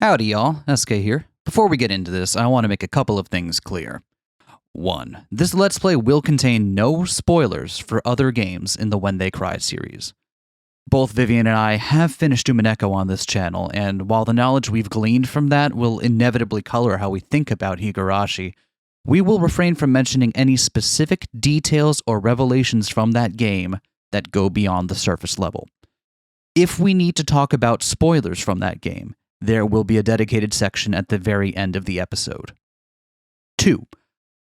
Howdy, y'all. SK here. Before we get into this, I want to make a couple of things clear. 1. This Let's Play will contain no spoilers for other games in the When They Cry series. Both Vivian and I have finished Umineko on this channel, and while the knowledge we've gleaned from that will inevitably color how we think about Higurashi, we will refrain from mentioning any specific details or revelations from that game that go beyond the surface level. If we need to talk about spoilers from that game, there will be a dedicated section at the very end of the episode. 2.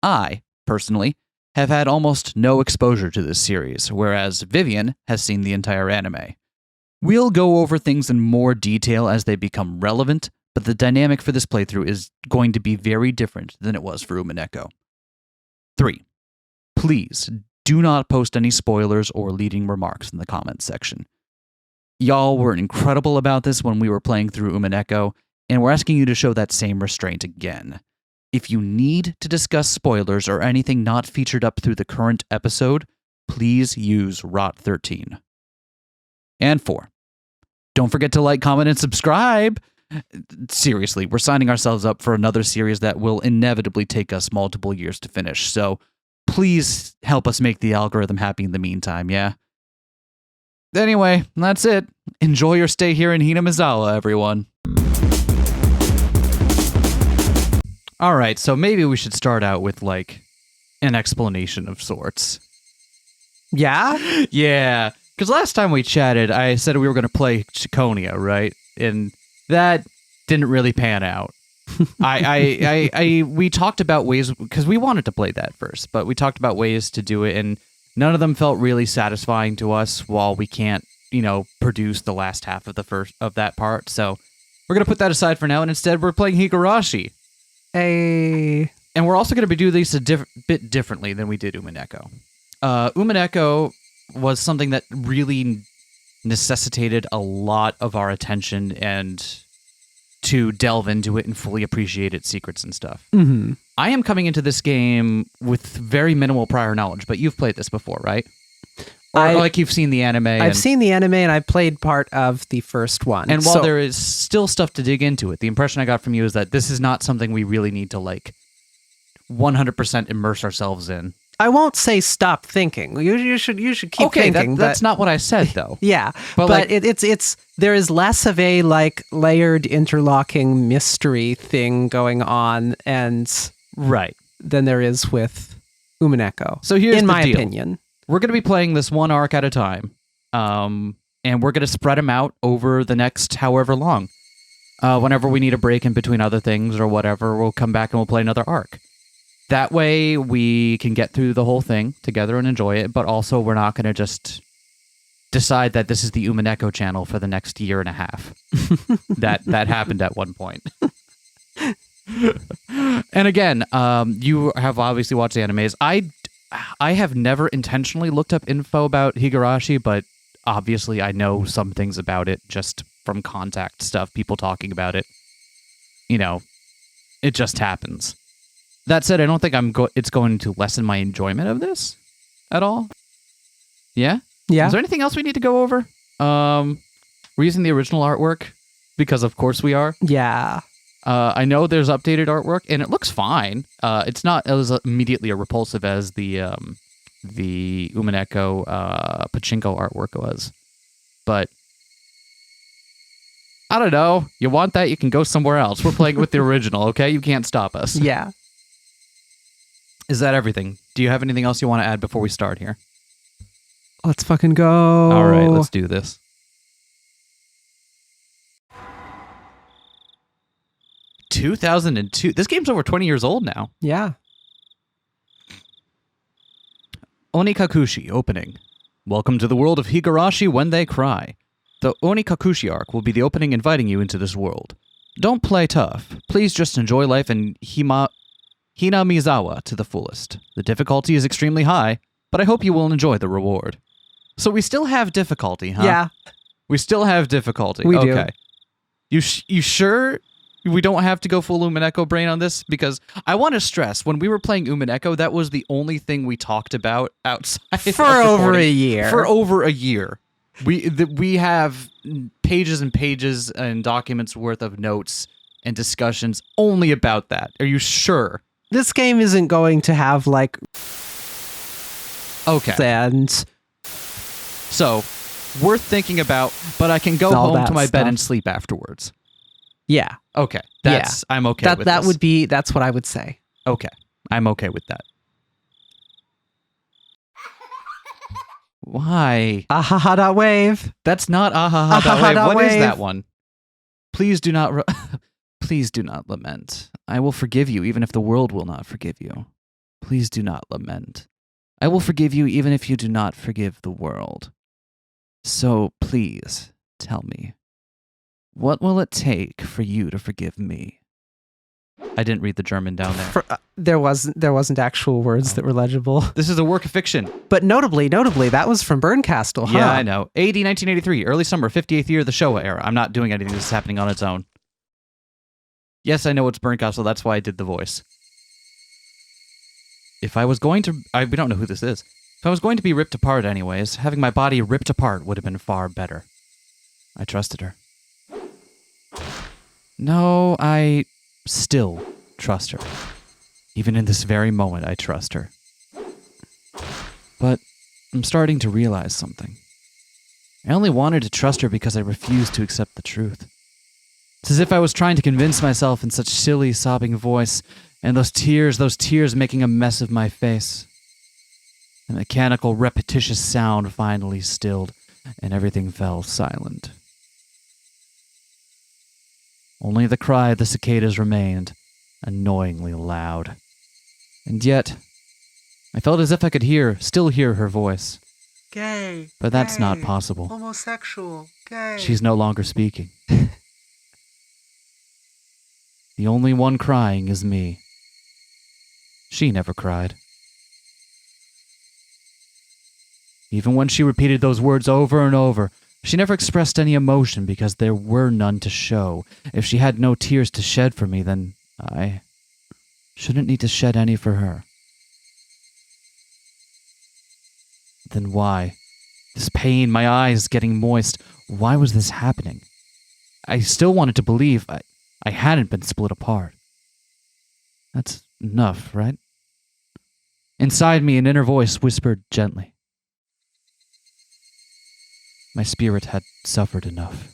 I, personally, have had almost no exposure to this series, whereas Vivian has seen the entire anime. We'll go over things in more detail as they become relevant, but the dynamic for this playthrough is going to be very different than it was for Umineko. 3. Please do not post any spoilers or leading remarks in the comments section. Y'all were incredible about this when we were playing through Umineko, and we're asking you to show that same restraint again. If you need to discuss spoilers or anything not featured up through the current episode, please use ROT13. And 4. Don't forget to like, comment, and subscribe! Seriously, we're signing ourselves up for another series that will inevitably take us multiple years to finish, so please help us make the algorithm happy in the meantime, yeah? Anyway, that's it. Enjoy your stay here in Hinamizawa, everyone. Alright, so maybe we should start out with, like, an explanation of sorts. Yeah? Yeah, because last time we chatted, I said we were going to play Chiconia, right? And that didn't really pan out. We talked about ways, because we wanted to play that first, but we talked about ways to do it, and none of them felt really satisfying to us while we can't, produce the last half of that part. So we're going to put that aside for now, and instead we're playing Higurashi. Hey. And we're also going to be doing this a bit differently than we did Umineko. Umineko was something that really necessitated a lot of our attention and to delve into it and fully appreciate its secrets and stuff. Mm-hmm. I am coming into this game with very minimal prior knowledge, but you've played this before, right? Or like you've seen the anime. I've seen the anime and I've played part of the first one. And while there is still stuff to dig into it, the impression I got from you is that this is not something we really need to 100% immerse ourselves in. I won't say stop thinking. You should keep thinking. Okay, that's not what I said though. Yeah, but it's there is less of a layered interlocking mystery thing going on and right than there is with Umineko. So here's in the my deal. Opinion. We're going to be playing this one arc at a time, and we're going to spread them out over the next however long. Whenever we need a break in between other things or whatever, we'll come back and we'll play another arc. That way, we can get through the whole thing together and enjoy it, but also we're not going to just decide that this is the Umineko channel for the next year and a half. That happened at one point. And again, you have obviously watched the animes. I have never intentionally looked up info about Higurashi, but obviously I know some things about it just from contact stuff, people talking about it. It just happens. That said, I don't think it's going to lessen my enjoyment of this at all. Yeah? Yeah. Is there anything else we need to go over? We're using the original artwork because of course we are. Yeah. I know there's updated artwork, and it looks fine. It's not as immediately repulsive as the Umineko pachinko artwork was. But, I don't know. You want that, you can go somewhere else. We're playing with the original, okay? You can't stop us. Yeah. Is that everything? Do you have anything else you want to add before we start here? Let's fucking go. All right, let's do this. 2002. This game's over 20 years old now. Yeah. Onikakushi opening. Welcome to the world of Higurashi When They Cry. The Onikakushi arc will be the opening inviting you into this world. Don't play tough. Please just enjoy life in Hinamizawa to the fullest. The difficulty is extremely high, but I hope you will enjoy the reward. So we still have difficulty, huh? Yeah. We still have difficulty. We do. Okay. You sure we don't have to go full Umineko brain on this? Because I want to stress, when we were playing Umineko, that was the only thing we talked about outside for over a year. For over a year. We have pages and pages and documents worth of notes and discussions only about that. Are you sure? This game isn't going to have like Okay. and So, worth thinking about, but I can go All home that to my bed stuff. and sleep afterwards. yeah. Okay. Yeah. I'm okay with That this. would be that's what I would say. Okay. I'm okay with that. Why? Ahaha.wave. That's not ahaha.wave. What is Wave. that one? Please do not please do not lament. I will forgive you even if the world will not forgive you. Please do not lament. I will forgive you even if you do not forgive the world. So please tell me, what will it take for you to forgive me? I didn't read the German down there. There wasn't actual words that were legible. This is a work of fiction. But notably, that was from Bernkastel, huh? Yeah, I know. AD 1983, early summer, 58th year of the Showa era. I'm not doing anything. This is happening on its own. Yes, I know it's Bernkastel. That's why I did the voice. If I was going to... we don't know who this is. If I was going to be ripped apart anyways, having my body ripped apart would have been far better. I trusted her. No, I still trust her. Even in this very moment, I trust her. But I'm starting to realize something. I only wanted to trust her because I refused to accept the truth. It's as if I was trying to convince myself in such silly, sobbing voice, and those tears making a mess of my face. The mechanical, repetitious sound finally stilled, and everything fell silent. Only the cry of the cicadas remained, annoyingly loud. And yet, I felt as if I could still hear her voice. Gay. But that's not possible. Homosexual. Gay. She's no longer speaking. The only one crying is me. She never cried. Even when she repeated those words over and over, she never expressed any emotion because there were none to show. If she had no tears to shed for me, then I shouldn't need to shed any for her. Then why? This pain, my eyes getting moist, why was this happening? I still wanted to believe I hadn't been split apart. That's enough, right? Inside me, an inner voice whispered gently. My spirit had suffered enough.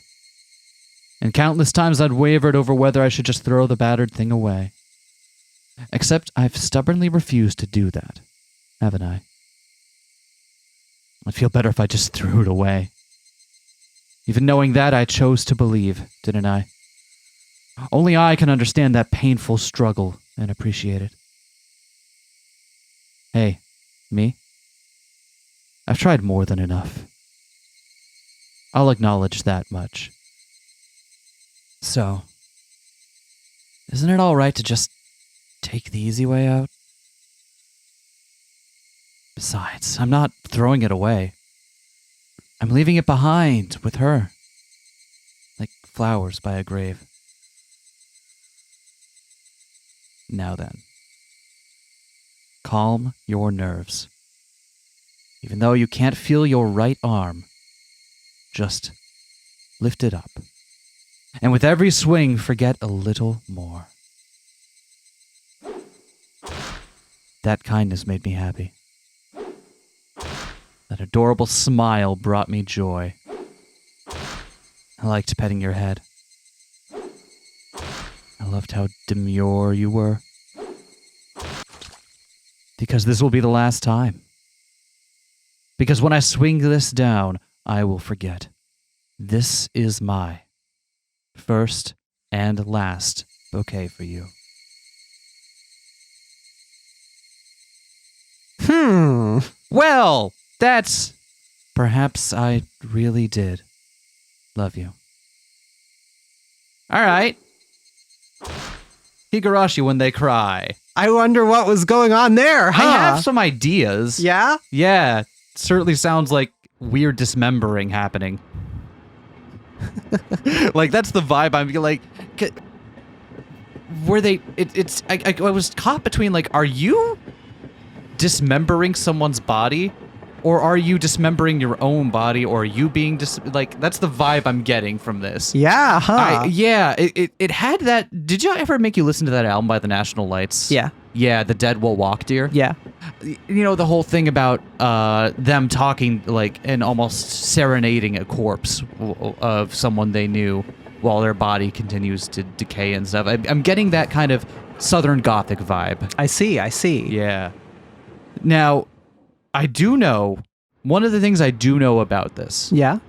And countless times I'd wavered over whether I should just throw the battered thing away. Except I've stubbornly refused to do that, haven't I? I'd feel better if I just threw it away. Even knowing that, I chose to believe, didn't I? Only I can understand that painful struggle and appreciate it. Hey, me? I've tried more than enough. I'll acknowledge that much. So, isn't it all right to just take the easy way out? Besides, I'm not throwing it away. I'm leaving it behind with her, like flowers by a grave. Now then, calm your nerves. Even though you can't feel your right arm, just lift it up. And with every swing, forget a little more. That kindness made me happy. That adorable smile brought me joy. I liked petting your head. I loved how demure you were. Because this will be the last time. Because when I swing this down, I will forget. This is my first and last bouquet for you. Well, that's... Perhaps I really did love you. All right. Higurashi when they cry. I wonder what was going on there, huh? I have some ideas. Yeah? Yeah. Certainly sounds like weird dismembering happening. Like, that's the vibe I'm like... Were they... I was caught between, like, are you dismembering someone's body? Or are you dismembering your own body, or are you being like, that's the vibe I'm getting from this. Yeah, huh? It had that. Did you ever make you listen to that album by the National Lights? Yeah. Yeah, The Dead Will Walk, Dear. Yeah. You know, the whole thing about them talking, like, and almost serenading a corpse of someone they knew while their body continues to decay and stuff. I'm getting that kind of Southern Gothic vibe. I see. Yeah. Now, I do know, one of the things I do know about this, Yeah.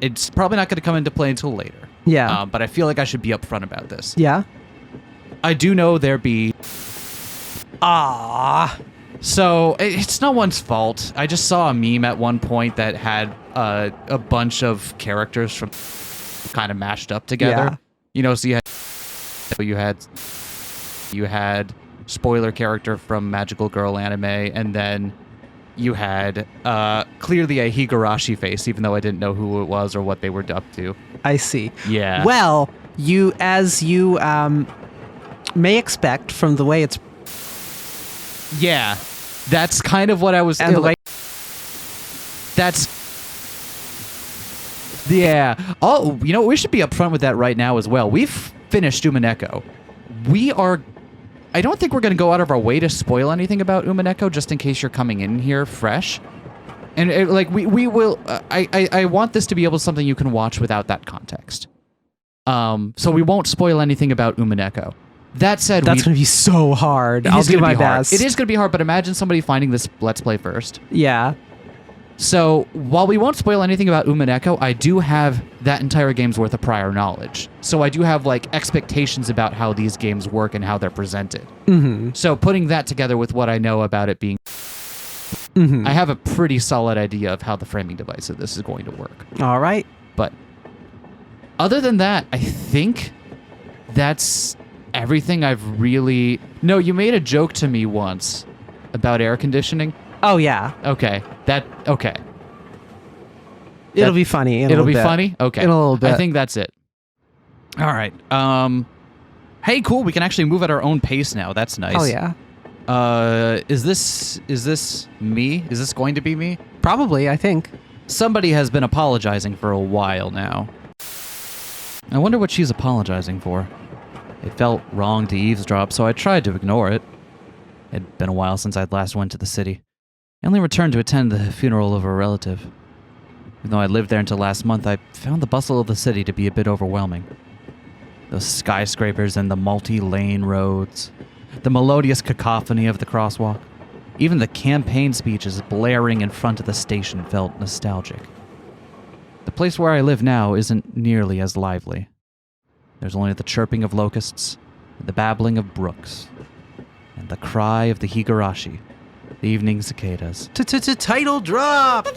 it's probably not going to come into play until later. Yeah. But I feel like I should be upfront about this. Yeah. I do know there be... So, it's no one's fault. I just saw a meme at one point that had a bunch of characters from kind of mashed up together. Yeah. You know, so you had spoiler character from Magical Girl anime, and then you had clearly a Higurashi face, even though I didn't know who it was or what they were up to. I see. Yeah. Well, as you may expect from the way it's... Yeah. That's kind of what I was... And the way... That's... Yeah. Oh, you know, we should be upfront with that right now as well. We've finished Umineko. We are... I don't think we're going to go out of our way to spoil anything about Umineko, just in case you're coming in here fresh. And we will... I want this to be able to something you can watch without that context. So we won't spoil anything about Umineko. That said, that's going to be so hard. I'll do my best. It is going to be hard, but imagine somebody finding this Let's Play first. Yeah. So, while we won't spoil anything about Umineko, I do have that entire game's worth of prior knowledge. So I do have, like, expectations about how these games work and how they're presented. Mm-hmm. So putting that together with what I know about it being... Mm-hmm. I have a pretty solid idea of how the framing device of this is going to work. All right. But other than that, I think that's everything I've really... No, you made a joke to me once about air conditioning. Oh, yeah. Okay. Okay. It'll be funny. It'll be funny? Okay. In a little bit. I think that's it. All right. Hey, cool. We can actually move at our own pace now. That's nice. Oh, yeah. Is this me? Is this going to be me? Probably, I think. Somebody has been apologizing for a while now. I wonder what she's apologizing for. It felt wrong to eavesdrop, so I tried to ignore it. It'd been a while since I'd last went to the city. I only returned to attend the funeral of a relative. Even though I lived there until last month, I found the bustle of the city to be a bit overwhelming. Those skyscrapers and the multi-lane roads, the melodious cacophony of the crosswalk, even the campaign speeches blaring in front of the station felt nostalgic. The place where I live now isn't nearly as lively. There's only the chirping of locusts, the babbling of brooks, and the cry of the Higurashi, the evening cicadas. Title drop!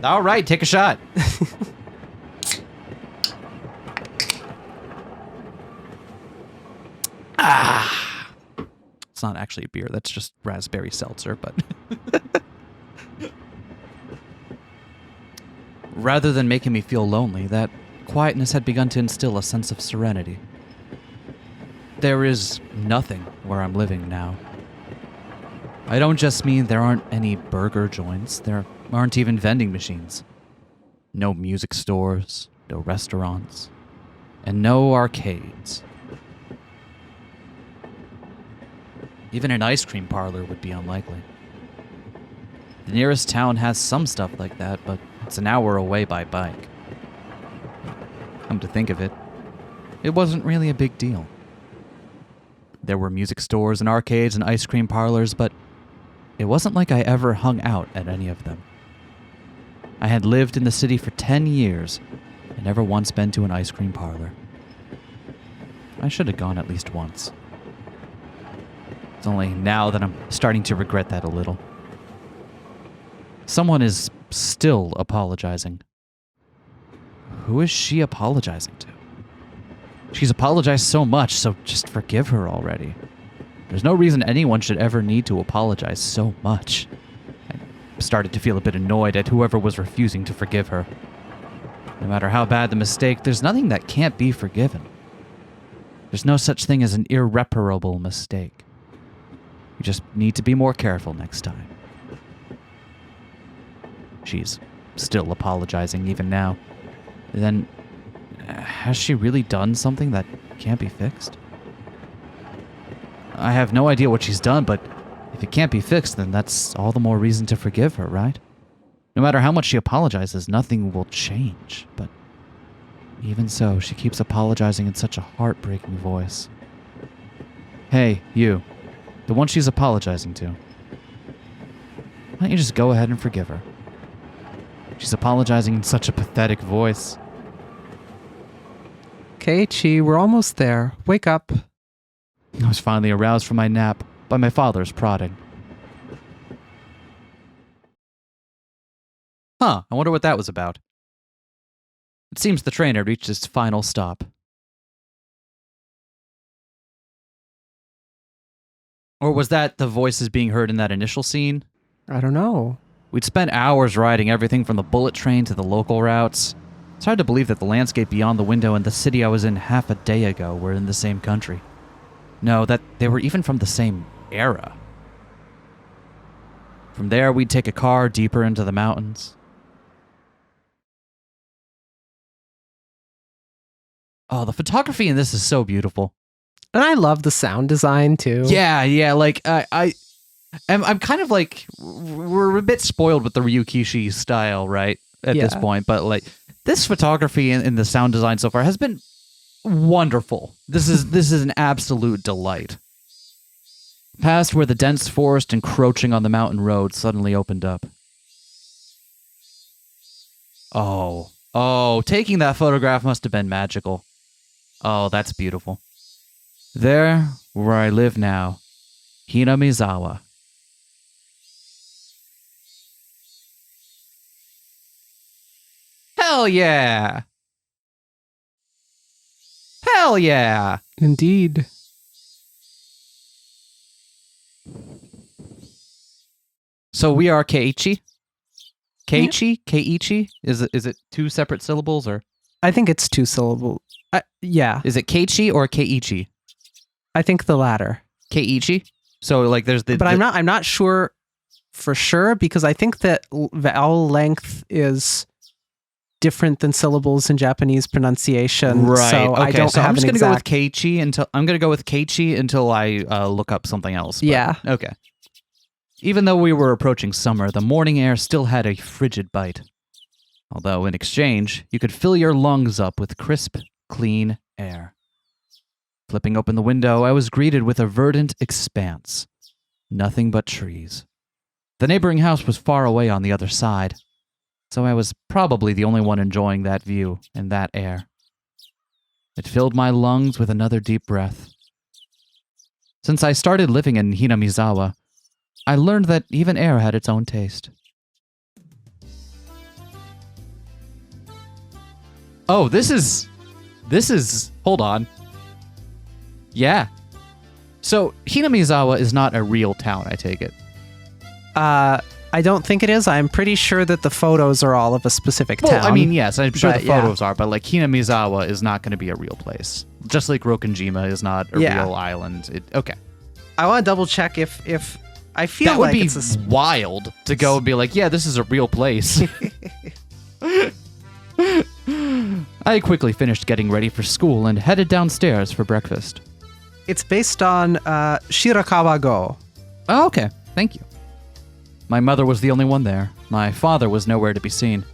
All right, take a shot. It's not actually beer, that's just raspberry seltzer, but... Rather than making me feel lonely, that quietness had begun to instill a sense of serenity. There is nothing where I'm living now. I don't just mean there aren't any burger joints, there aren't even vending machines. No music stores, no restaurants, and no arcades. Even an ice cream parlor would be unlikely. The nearest town has some stuff like that, but it's an hour away by bike. Come to think of it, it wasn't really a big deal. There were music stores and arcades and ice cream parlors, but it wasn't like I ever hung out at any of them. I had lived in the city for 10 years and never once been to an ice cream parlor. I should have gone at least once. It's only now that I'm starting to regret that a little. Someone is still apologizing. Who is she apologizing to? She's apologized so much, so just forgive her already. There's no reason anyone should ever need to apologize so much. I started to feel a bit annoyed at whoever was refusing to forgive her. No matter how bad the mistake, there's nothing that can't be forgiven. There's no such thing as an irreparable mistake. You just need to be more careful next time. She's still apologizing even now. Then, has she really done something that can't be fixed? I have no idea what she's done, but if it can't be fixed, then that's all the more reason to forgive her, right? No matter how much she apologizes, nothing will change. But even so, she keeps apologizing in such a heartbreaking voice. Hey, you. The one she's apologizing to. Why don't you just go ahead and forgive her? She's apologizing in such a pathetic voice. Keiichi, we're almost there. Wake up. I was finally aroused from my nap by my father's prodding. Huh, I wonder what that was about. It seems the train had reached its final stop. Or was that the voices being heard in that initial scene? I don't know. We'd spent hours riding everything from the bullet train to the local routes. It's hard to believe that the landscape beyond the window and the city I was in half a day ago were in the same country. No, that they were even from the same era. From there, we'd take a car deeper into the mountains. Oh, the photography in this is so beautiful. And I love the sound design too. Yeah, like I'm kind of like, we're a bit spoiled with the Ryukishi style, right? At this point, but like this photography and the sound design so far has been wonderful. This is an absolute delight. Past where the dense forest encroaching on the mountain road suddenly opened up. Oh, taking that photograph must have been magical. Oh, that's beautiful. There, where I live now, Hinamizawa. Hell yeah! Hell yeah! Indeed. So we are Keiichi. Keiichi? Keiichi? Is it two separate syllables or? I think it's two syllable. Yeah. Is it Keiichi or Keiichi? I think the latter. Keiichi? So like there's the... But I'm not sure for sure because I think that vowel length is different than syllables in Japanese pronunciation. Right. So okay. I don't so have I'm just an gonna exact... go with Keiichi until I look up something else. But, yeah. Okay. Even though we were approaching summer, the morning air still had a frigid bite. Although in exchange, you could fill your lungs up with crisp, clean air. Flipping open the window, I was greeted with a verdant expanse. Nothing but trees. The neighboring house was far away on the other side, so I was probably the only one enjoying that view and that air. It filled my lungs with another deep breath. Since I started living in Hinamizawa, I learned that even air had its own taste. Oh, this is... Hold on. Yeah. So, Hinamizawa is not a real town, I take it. I don't think it is. I'm pretty sure that the photos are all of a specific town. Well, I mean, yes, I'm sure But, the photos are, but like Hinamizawa is not going to be a real place. Just like Rokenjima is not a real island. Okay. I want to double check if I feel that would like be it's wild to go and be like, yeah, this is a real place. I quickly finished getting ready for school and headed downstairs for breakfast. It's based on Shirakawa-go. Oh, okay. Thank you. My mother was the only one there. My father was nowhere to be seen.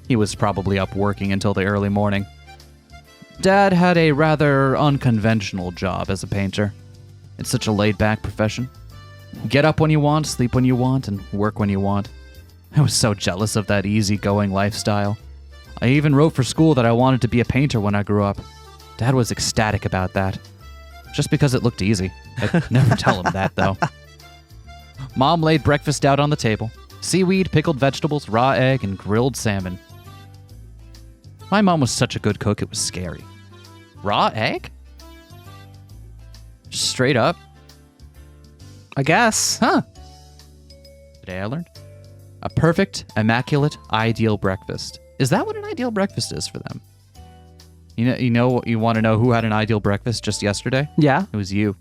He was probably up working until the early morning. Dad had a rather unconventional job as a painter. It's such a laid-back profession. Get up when you want, sleep when you want, and work when you want. I was so jealous of that easygoing lifestyle. I even wrote for school that I wanted to be a painter when I grew up. Dad was ecstatic about that. Just because it looked easy. I'd never tell him that, though. Mom laid breakfast out on the table. Seaweed, pickled vegetables, raw egg, and grilled salmon. My mom was such a good cook, it was scary. Raw egg? Straight up? I guess. Huh. Today I learned. A perfect, immaculate, ideal breakfast. Is that what an ideal breakfast is for them? You want to know who had an ideal breakfast just yesterday? Yeah. It was you.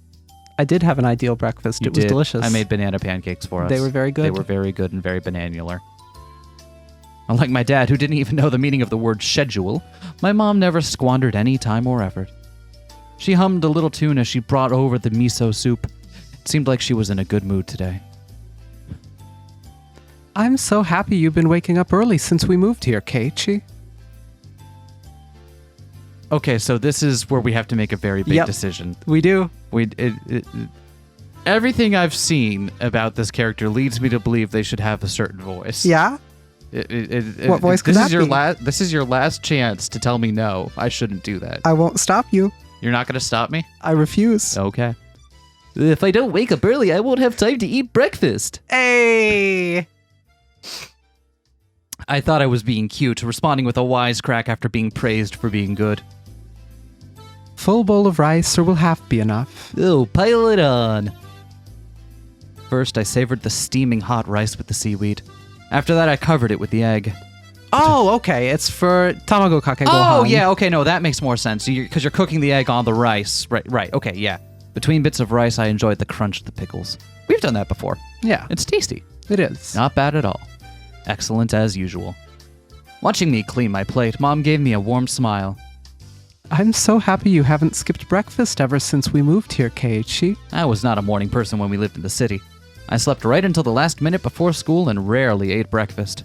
I did have an ideal breakfast. It was delicious. I made banana pancakes for us. They were very good. They were very good and very bananular. Unlike my dad, who didn't even know the meaning of the word schedule, my mom never squandered any time or effort. She hummed a little tune as she brought over the miso soup. It seemed like she was in a good mood today. I'm so happy you've been waking up early since we moved here, Keiichi. Okay, so this is where we have to make a very big decision. We do. Everything I've seen about this character leads me to believe they should have a certain voice. Yeah? What voice could that be? This is your last chance to tell me no. I shouldn't do that. I won't stop you. You're not going to stop me? I refuse. Okay. If I don't wake up early, I won't have time to eat breakfast. Hey! I thought I was being cute, responding with a wisecrack after being praised for being good. Full bowl of rice or will half be enough? Oh, pile it on. First, I savored the steaming hot rice with the seaweed. After that, I covered it with the egg. Oh, okay. It's for tamago kake gohan. Oh, yeah. Okay, no, that makes more sense. Because you're cooking the egg on the rice. Right. Okay, yeah. Between bits of rice, I enjoyed the crunch of the pickles. We've done that before. Yeah. It's tasty. It is. Not bad at all. Excellent as usual. Watching me clean my plate, Mom gave me a warm smile. I'm so happy you haven't skipped breakfast ever since we moved here, Keiichi. I was not a morning person when we lived in the city. I slept right until the last minute before school and rarely ate breakfast.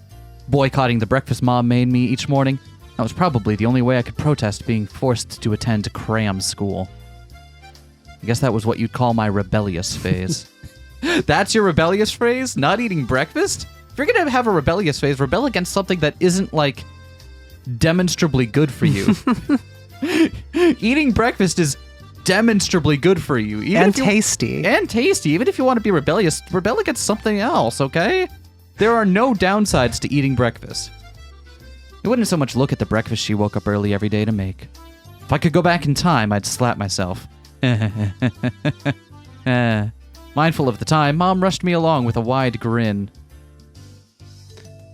Boycotting the breakfast Mom made me each morning, that was probably the only way I could protest being forced to attend cram school. I guess that was what you'd call my rebellious phase. That's your rebellious phase? Not eating breakfast? If you're going to have a rebellious phase, rebel against something that isn't, like, demonstrably good for you. Eating breakfast is demonstrably good for you. And tasty. And tasty. Even if you want to be rebellious, rebel against something else, okay? There are no downsides to eating breakfast. I wouldn't so much look at the breakfast she woke up early every day to make. If I could go back in time, I'd slap myself. Mindful of the time, Mom rushed me along with a wide grin.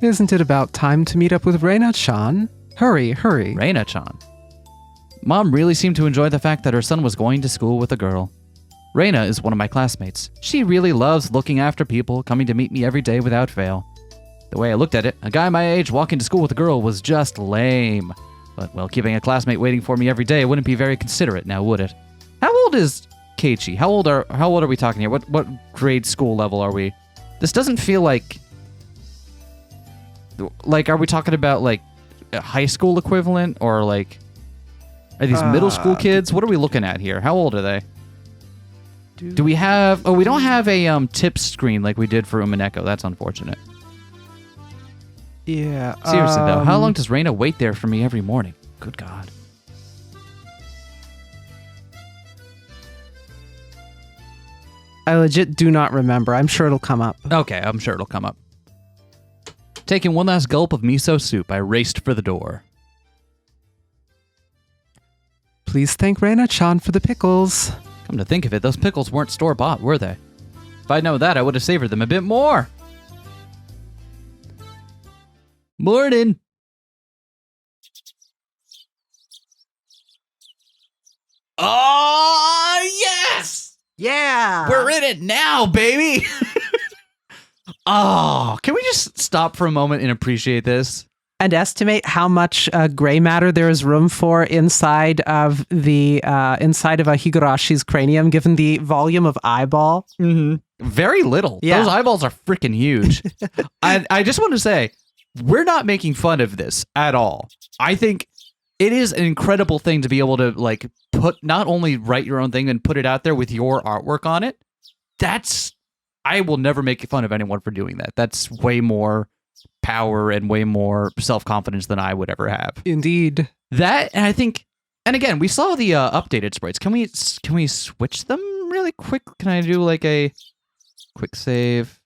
Isn't it about time to meet up with Rena-chan? Hurry. Rena-chan. Mom really seemed to enjoy the fact that her son was going to school with a girl. Rena is one of my classmates. She really loves looking after people, coming to meet me every day without fail. The way I looked at it, a guy my age walking to school with a girl was just lame. But, well, keeping a classmate waiting for me every day wouldn't be very considerate now, would it? How old is Keiichi? How old are we talking here? What grade school level are we? This doesn't feel like are we talking about like a high school equivalent or like are these middle school kids? What are we looking at here? How old are they? Do we have we don't have a tips screen like we did for Umineko. That's unfortunate. Yeah. Seriously though, how long does Rena wait there for me every morning? Good God. I legit do not remember. I'm sure it'll come up. Okay, I'm sure it'll come up. Taking one last gulp of miso soup, I raced for the door. Please thank Rena-chan for the pickles. Come to think of it, those pickles weren't store-bought, were they? If I'd known that, I would have savored them a bit more. Morning. Oh, yes! Yeah! We're in it now, baby! Oh, can we just stop for a moment and appreciate this? And estimate how much gray matter there is room for inside of a Higurashi's cranium, given the volume of eyeball. Mm-hmm. Very little. Yeah. Those eyeballs are freaking huge. I just want to say, we're not making fun of this at all. I think it is an incredible thing to be able to like put not only write your own thing and put it out there with your artwork on it. I will never make fun of anyone for doing that. That's way more power and way more self-confidence than I would ever have. Indeed. That, and I think, and again, we saw the updated sprites. Can we switch them really quick? Can I do like a quick save?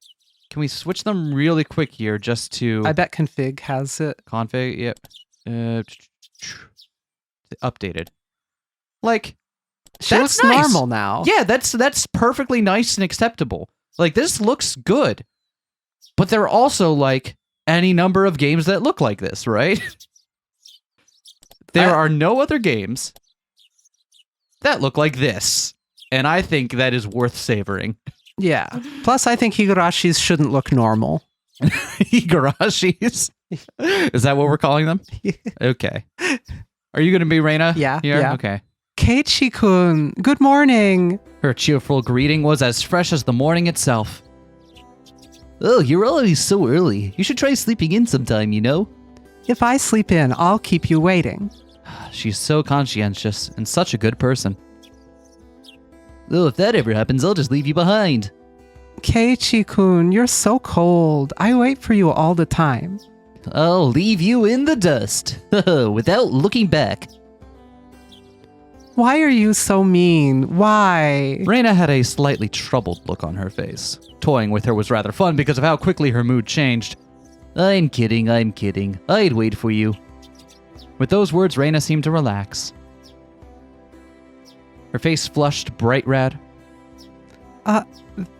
Can we switch them really quick here just to... I bet config has it. Config, yep. Updated. Like, she that's looks nice. normal now. Yeah, that's perfectly nice and acceptable. Like, this looks good. But there are also, like, any number of games that look like this, right? There are no other games that look like this. And I think that is worth savoring. Yeah. Plus, I think Higurashi's shouldn't look normal. Higurashis? Is that what we're calling them? Okay. Are you going to be Rena? Yeah. Here? Yeah. Okay. Keiichi-kun, good morning. Her cheerful greeting was as fresh as the morning itself. Oh, you're always so early. You should try sleeping in sometime, you know? If I sleep in, I'll keep you waiting. She's so conscientious and such a good person. Oh, if that ever happens, I'll just leave you behind. Keiichi-kun, you're so cold. I wait for you all the time. I'll leave you in the dust, without looking back. Why are you so mean? Why? Rena had a slightly troubled look on her face. Toying with her was rather fun because of how quickly her mood changed. I'm kidding. I'd wait for you. With those words, Rena seemed to relax. Her face flushed bright red.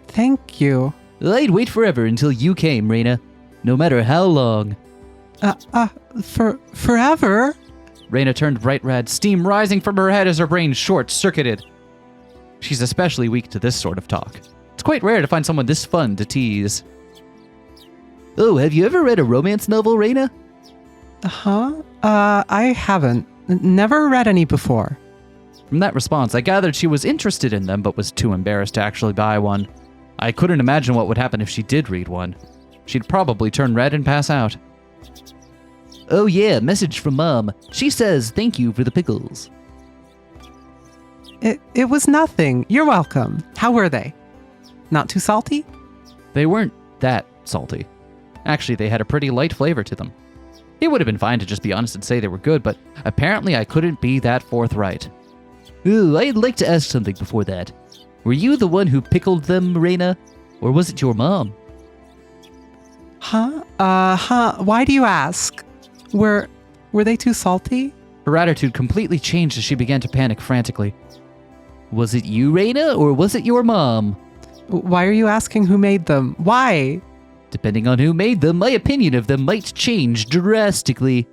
Thank you. I'd wait forever until you came, Rena. No matter how long. Forever? Rena turned bright red, steam rising from her head as her brain short-circuited. She's especially weak to this sort of talk. It's quite rare to find someone this fun to tease. Oh, have you ever read a romance novel, Rena? I haven't. Never read any before. From that response, I gathered she was interested in them but was too embarrassed to actually buy one. I couldn't imagine what would happen if she did read one. She'd probably turn red and pass out. Oh yeah, message from Mom. She says thank you for the pickles. It was nothing. You're welcome. How were they? Not too salty? They weren't that salty. Actually, they had a pretty light flavor to them. It would have been fine to just be honest and say they were good, but apparently I couldn't be that forthright. Ooh, I'd like to ask something before that. Were you the one who pickled them, Rena? Or was it your mom? Why do you ask? Were they too salty? Her attitude completely changed as she began to panic frantically. Was it you, Rena, or was it your mom? Why are you asking who made them? Why? Depending on who made them, my opinion of them might change drastically.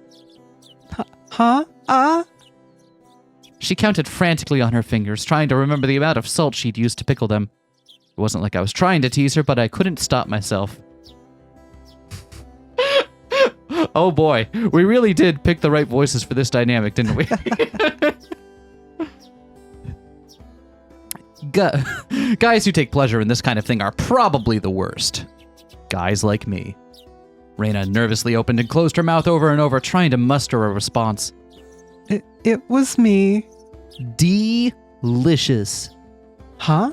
She counted frantically on her fingers, trying to remember the amount of salt she'd used to pickle them. It wasn't like I was trying to tease her, but I couldn't stop myself. Oh boy, we really did pick the right voices for this dynamic, didn't we? Guys who take pleasure in this kind of thing are probably the worst. Guys like me. Rena nervously opened and closed her mouth over and over, trying to muster a response. It was me. Delicious. Huh?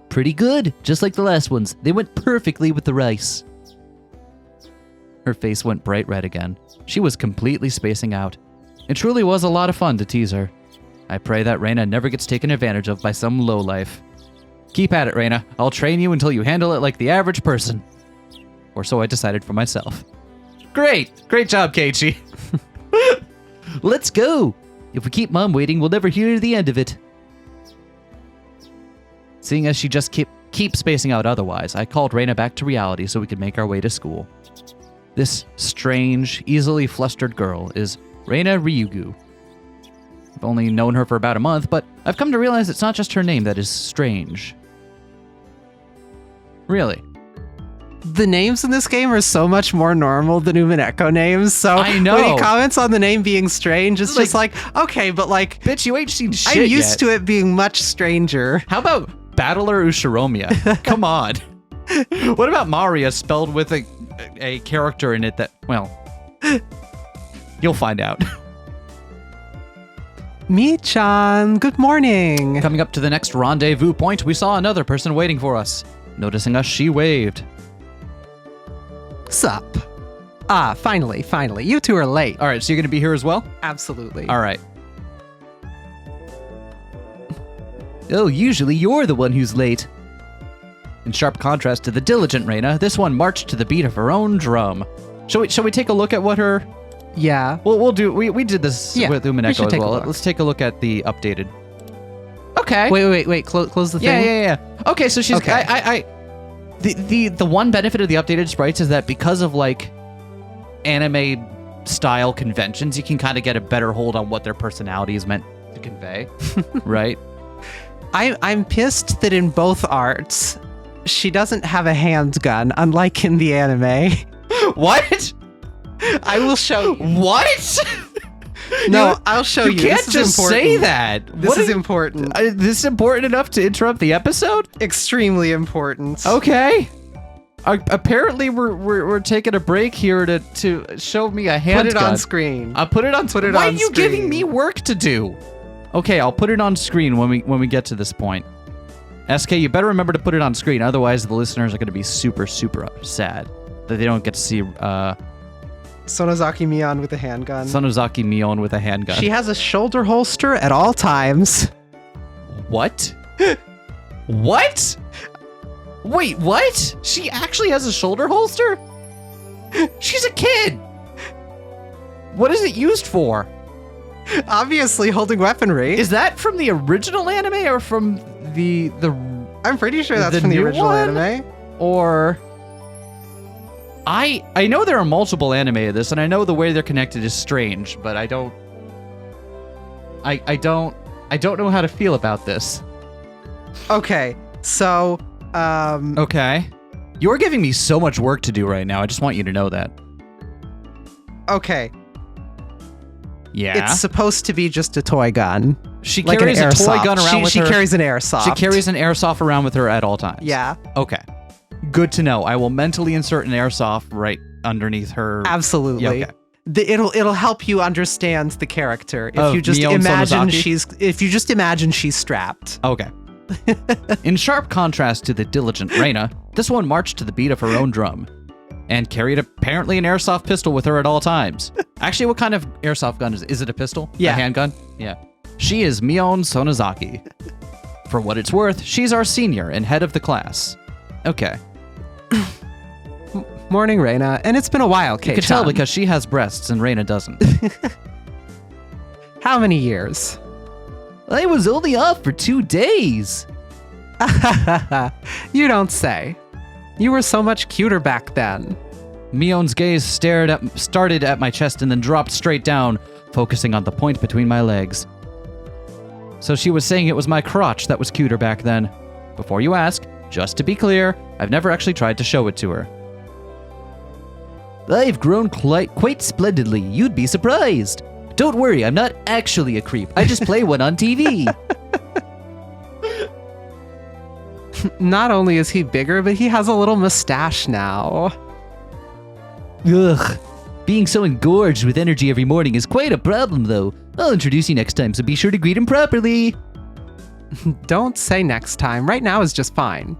Pretty good, just like the last ones. They went perfectly with the rice. Her face went bright red again. She was completely spacing out. It truly was a lot of fun to tease her. I pray that Rena never gets taken advantage of by some lowlife. Keep at it, Rena. I'll train you until you handle it like the average person. Or so I decided for myself. Great job, Keiichi. Let's go. If we keep Mom waiting, we'll never hear the end of it. Seeing as she just keep spacing out otherwise, I called Rena back to reality so we could make our way to school. This strange, easily flustered girl is Rena Ryugu. I've only known her for about a month, but I've come to realize it's not just her name that is strange. Really. The names in this game are so much more normal than Umineko names, so I know. when he comments on the name being strange, it's just like, okay, but like, bitch, you ain't seen shit I'm used yet. to it being much stranger. How about Battler Ushiromiya? Come on. What about Maria spelled with a character in it that, well, you'll find out. Mi-chan, good morning. Coming up to the next rendezvous point, we saw another person waiting for us. Noticing us, she waved. Sup? Ah, finally. You two are late. All right, so you're going to be here as well? Absolutely. All right. Oh, usually you're the one who's late. In sharp contrast to the diligent Rena, this one marched to the beat of her own drum. Shall we take a look at what her... Yeah. We'll do... We did this with Umineko as well. Let's take a look at the updated. Okay. Wait. Close the thing. Yeah. Okay, so she's... Okay. The one benefit of the updated sprites is that because of, like, anime style conventions, you can kind of get a better hold on what their personality is meant to convey, right? I'm pissed that in both arts, she doesn't have a handgun, unlike in the anime. What? I will show you. What? No, I'll show you. You can't just say that. This is important. This is important enough to interrupt the episode? Extremely important. Okay. Apparently, we're taking a break here to show me a handgun. Put it on screen. I'll put it on. Put it Why on are you screen. giving me work to do? Okay, I'll put it on screen when we get to this point. SK, you better remember to put it on screen, otherwise the listeners are going to be super sad that they don't get to see Sonozaki Mion with a handgun. Sonozaki Mion with a handgun. She has a shoulder holster at all times. What? What? Wait, what? She actually has a shoulder holster? She's a kid. What is it used for? Obviously holding weaponry. Is that from the original anime or from the I'm pretty sure that's the from the new original one? anime. Or I know there are multiple anime of this, and I know the way they're connected is strange, but I don't know how to feel about this. Okay, so Okay. You're giving me so much work to do right now. I just want you to know that. okay, Yeah. it's supposed to be just a toy gun. She Like carries an a toy airsoft. gun around with she her. carries an airsoft. She carries an airsoft around with her at all times. Yeah, Okay. Good to know. I will mentally insert an airsoft right underneath her. absolutely. Yeah, okay. It'll help you understand the character if Of you just Mion imagine Sonozaki? she's strapped. Okay. In sharp contrast to the diligent Rena, this one marched to the beat of her own drum and carried apparently an airsoft pistol with her at all times. Actually, what kind of airsoft gun is it? Is it a pistol? Yeah. A handgun? Yeah. She is Mion Sonozaki. For what it's worth, she's our senior and head of the class. Okay. Morning, Rena, and it's been a while, Keiichi. You can tell because she has breasts and Rena doesn't. How many years? I was only off for 2 days. You don't say. You were so much cuter back then. Mion's gaze started at my chest and then dropped straight down, focusing on the point between my legs. So she was saying it was my crotch that was cuter back then. Before you ask, just to be clear, I've never actually tried to show it to her. I've grown quite splendidly. You'd be surprised. Don't worry, I'm not actually a creep. I just play one on TV. Not only is he bigger, but he has a little mustache now. Ugh. Being so engorged with energy every morning is quite a problem, though. I'll introduce you next time, so be sure to greet him properly. Don't say next time. Right now is just fine.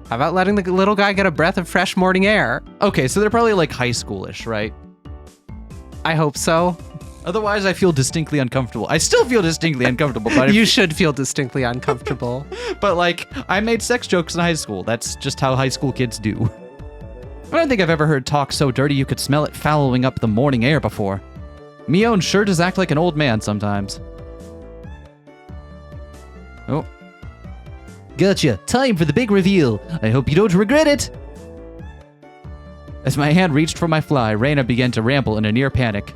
How about letting the little guy get a breath of fresh morning air? Okay, so they're probably like high schoolish, right? I hope so. Otherwise, I feel distinctly uncomfortable. I still feel distinctly uncomfortable, but You should feel distinctly uncomfortable. but like, I made sex jokes in high school. That's just how high school kids do. I don't think I've ever heard talk so dirty you could smell it following up the morning air before. Mion sure does act like an old man sometimes. Oh. Gotcha. Time for the big reveal. I hope you don't regret it. As my hand reached for my fly, Rena began to ramble in a near panic.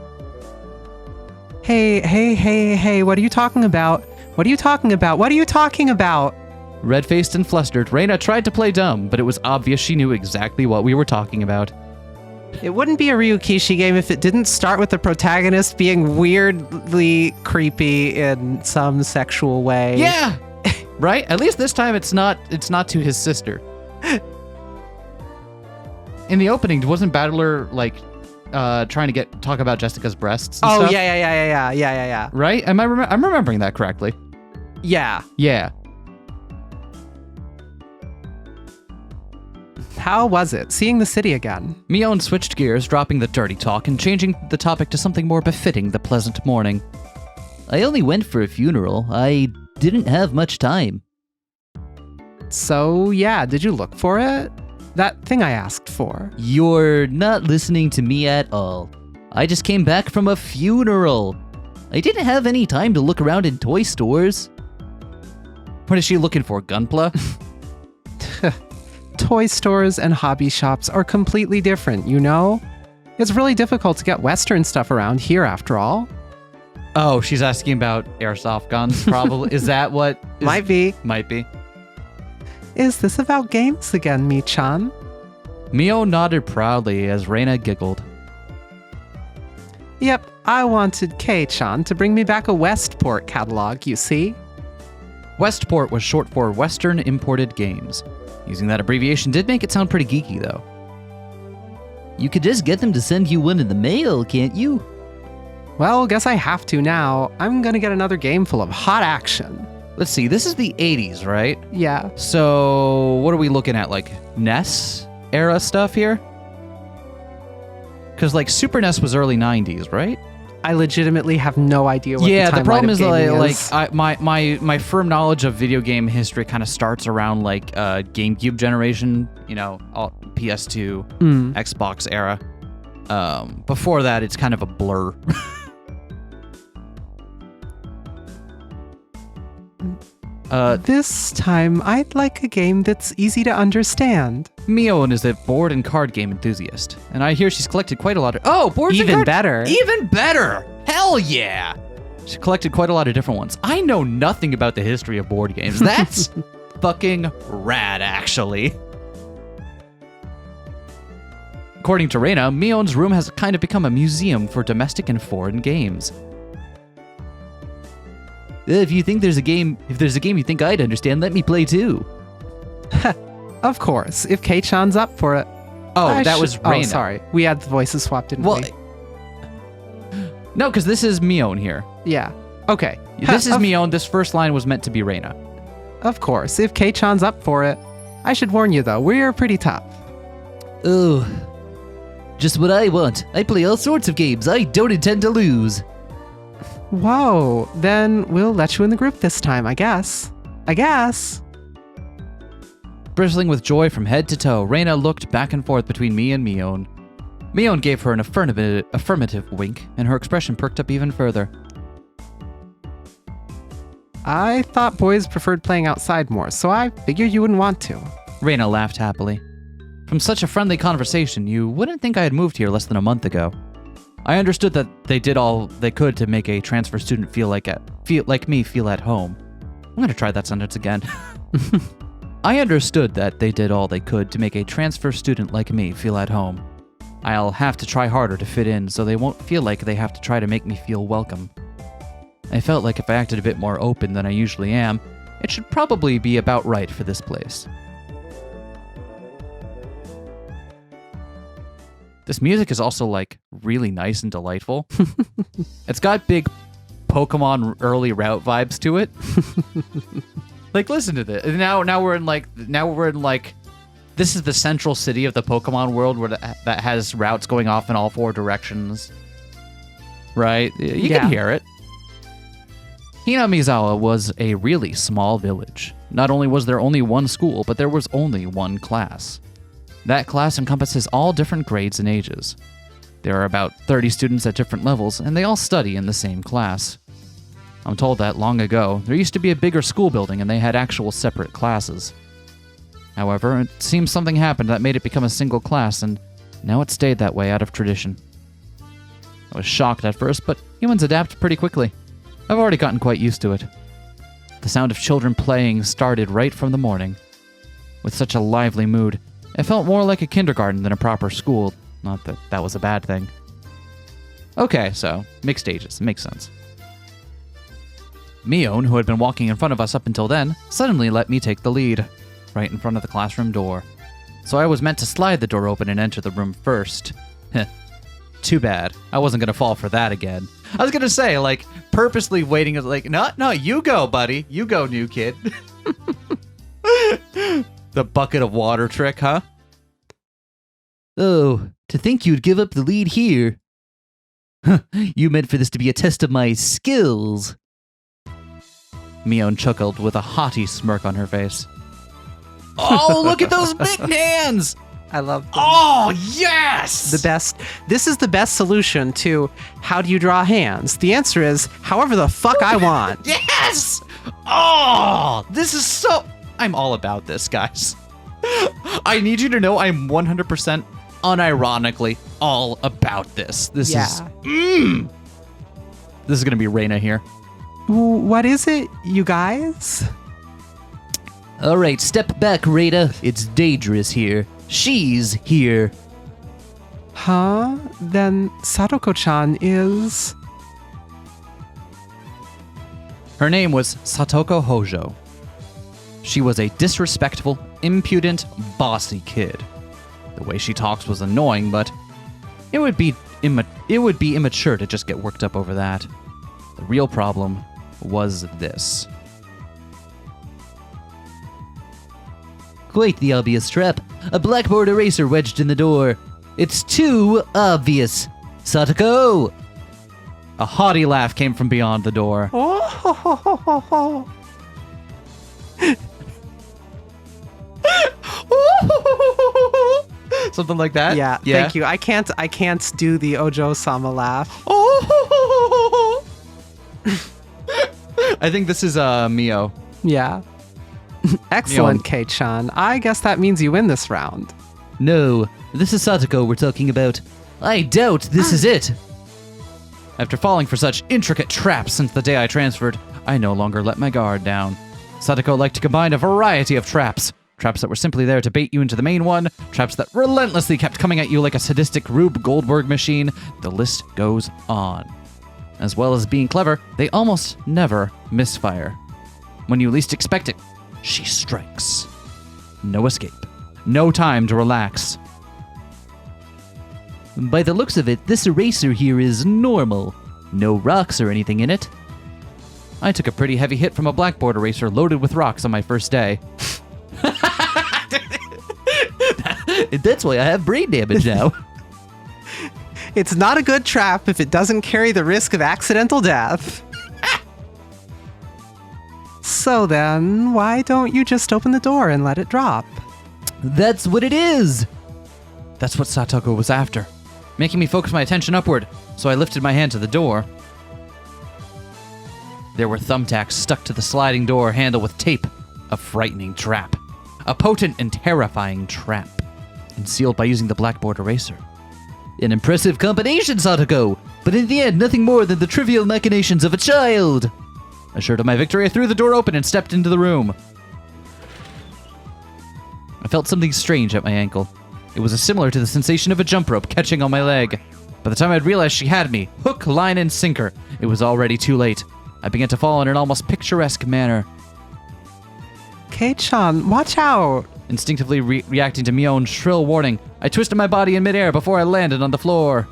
Hey, what are you talking about? What are you talking about? What are you talking about? Red-faced and flustered, Rena tried to play dumb, but it was obvious she knew exactly what we were talking about. It wouldn't be a Ryukishi game if it didn't start with the protagonist being weirdly creepy in some sexual way. Yeah! Right? At least this time it's not to his sister. In the opening, wasn't Battler like trying to talk about Jessica's breasts and stuff? Yeah. Right? I'm remembering that correctly. Yeah. Yeah. How was it, seeing the city again? Mion switched gears, dropping the dirty talk and changing the topic to something more befitting the pleasant morning. I only went for a funeral. I didn't have much time. So, yeah, did you look for it? That thing I asked for. You're not listening to me at all. I just came back from a funeral. I didn't have any time to look around in toy stores. What is she looking for, Gunpla? Toy stores and hobby shops are completely different, you know? It's really difficult to get Western stuff around here, after all. Oh, she's asking about airsoft guns, probably. Is that what? Might be. Might be. Is this about games again, Mi-chan? Mion nodded proudly as Rena giggled. Yep, I wanted Kei-chan to bring me back a Westport catalog, you see? Westport was short for Western Imported Games. Using that abbreviation did make it sound pretty geeky, though. You could just get them to send you one in the mail, can't you? Well, guess I have to now. I'm gonna get another game full of hot action. Let's see, this is the 80s, right? Yeah. So, what are we looking at? Like, NES era stuff here? Because, like, Super NES was early 90s, right? I legitimately have no idea what the problem is is. my firm knowledge of video game history kind of starts around like GameCube generation, PS2, Xbox era. Before that, it's kind of a blur. This time, I'd like a game that's easy to understand. Mion is a board and card game enthusiast, and I hear she's collected quite a lot of... Oh, boards and Even card... better. Even better! Hell yeah! She collected quite a lot of different ones. I know nothing about the history of board games. That's fucking rad, actually. According to Rena, Mion's room has kind of become a museum for domestic and foreign games. If there's a game you think I'd understand, let me play too. Of course, if Kei-chan's up for it. Oh, that was Rena. Oh, sorry. We had the voices swapped, didn't we? No, because this is Mion here. Yeah. Okay. This is Mion. This first line was meant to be Rena. Of course, if Kei-chan's up for it. I should warn you, though, we're pretty tough. Oh, just what I want. I play all sorts of games. I don't intend to lose. Whoa, then we'll let you in the group this time, I guess. Bristling with joy from head to toe, Rena looked back and forth between me and Mion. Mion gave her an affirmative wink, and her expression perked up even further. I thought boys preferred playing outside more, so I figured you wouldn't want to. Rena laughed happily. From such a friendly conversation, you wouldn't think I had moved here less than a month ago. I understood that they did all they could to make a transfer student feel like me feel at home. I'm gonna try that sentence again. I understood that they did all they could to make a transfer student like me feel at home. I'll have to try harder to fit in so they won't feel like they have to try to make me feel welcome. I felt like if I acted a bit more open than I usually am, it should probably be about right for this place. This music is also, like, really nice and delightful. It's got big Pokemon early route vibes to it. Like, listen to this. Now we're in, like, this is the central city of the Pokemon world where that has routes going off in all four directions. Right? You can hear it. Hinamizawa was a really small village. Not only was there only one school, but there was only one class. That class encompasses all different grades and ages. There are about 30 students at different levels, and they all study in the same class. I'm told that long ago, there used to be a bigger school building and they had actual separate classes. However, it seems something happened that made it become a single class, and now it stayed that way out of tradition. I was shocked at first, but humans adapt pretty quickly. I've already gotten quite used to it. The sound of children playing started right from the morning. With such a lively mood, it felt more like a kindergarten than a proper school. Not that that was a bad thing. Okay, so, mixed ages. Makes sense. Mion, who had been walking in front of us up until then, suddenly let me take the lead, right in front of the classroom door. So I was meant to slide the door open and enter the room first. Heh. Too bad. I wasn't going to fall for that again. I was going to say, like, purposely waiting, like, no, you go, buddy. You go, new kid. The bucket of water trick, huh? Oh, to think you'd give up the lead here. You meant for this to be a test of my skills. Mion chuckled with a haughty smirk on her face. Oh, look at those big hands! I love them. Oh, yes! This is the best solution to how do you draw hands? The answer is however the fuck I want. Yes! Oh, this is so... I'm all about this, guys. I need you to know I'm 100% unironically all about this. This is going to be Rena here. What is it, you guys? All right, step back, Rena. It's dangerous here. She's here. Huh? Then Satoko-chan is... Her name was Satoko Hojo. She was a disrespectful, impudent, bossy kid. The way she talks was annoying, but it would be immature to just get worked up over that. The real problem was this. Quite the obvious trap. A blackboard eraser wedged in the door. It's too obvious. Satoko! A haughty laugh came from beyond the door. Oh. Something like that? Yeah, thank you. I can't do the Ojo-sama laugh. I think this is Mio. Yeah. Excellent, Kei-chan. I guess that means you win this round. No, this is Satoko we're talking about. I doubt this is it. After falling for such intricate traps since the day I transferred, I no longer let my guard down. Satoko liked to combine a variety of traps. Traps that were simply there to bait you into the main one, traps that relentlessly kept coming at you like a sadistic Rube Goldberg machine. The list goes on. As well as being clever, they almost never misfire. When you least expect it, she strikes. No escape. No time to relax. By the looks of it, this eraser here is normal. No rocks or anything in it. I took a pretty heavy hit from a blackboard eraser loaded with rocks on my first day. That's why I have brain damage now. It's not a good trap if it doesn't carry the risk of accidental death. So then, why don't you just open the door and let it drop? That's what it is! That's what Satoko was after, making me focus my attention upward, so I lifted my hand to the door. There were thumbtacks stuck to the sliding door handle with tape. A frightening trap. A potent and terrifying trap. And sealed by using the blackboard eraser. An impressive combination, Satoko! But in the end, nothing more than the trivial machinations of a child! Assured of my victory, I threw the door open and stepped into the room. I felt something strange at my ankle. It was similar to the sensation of a jump rope catching on my leg. By the time I'd realized she had me, hook, line, and sinker, it was already too late. I began to fall in an almost picturesque manner. Kei-chan, watch out! Instinctively reacting to Mion's shrill warning, I twisted my body in midair before I landed on the floor.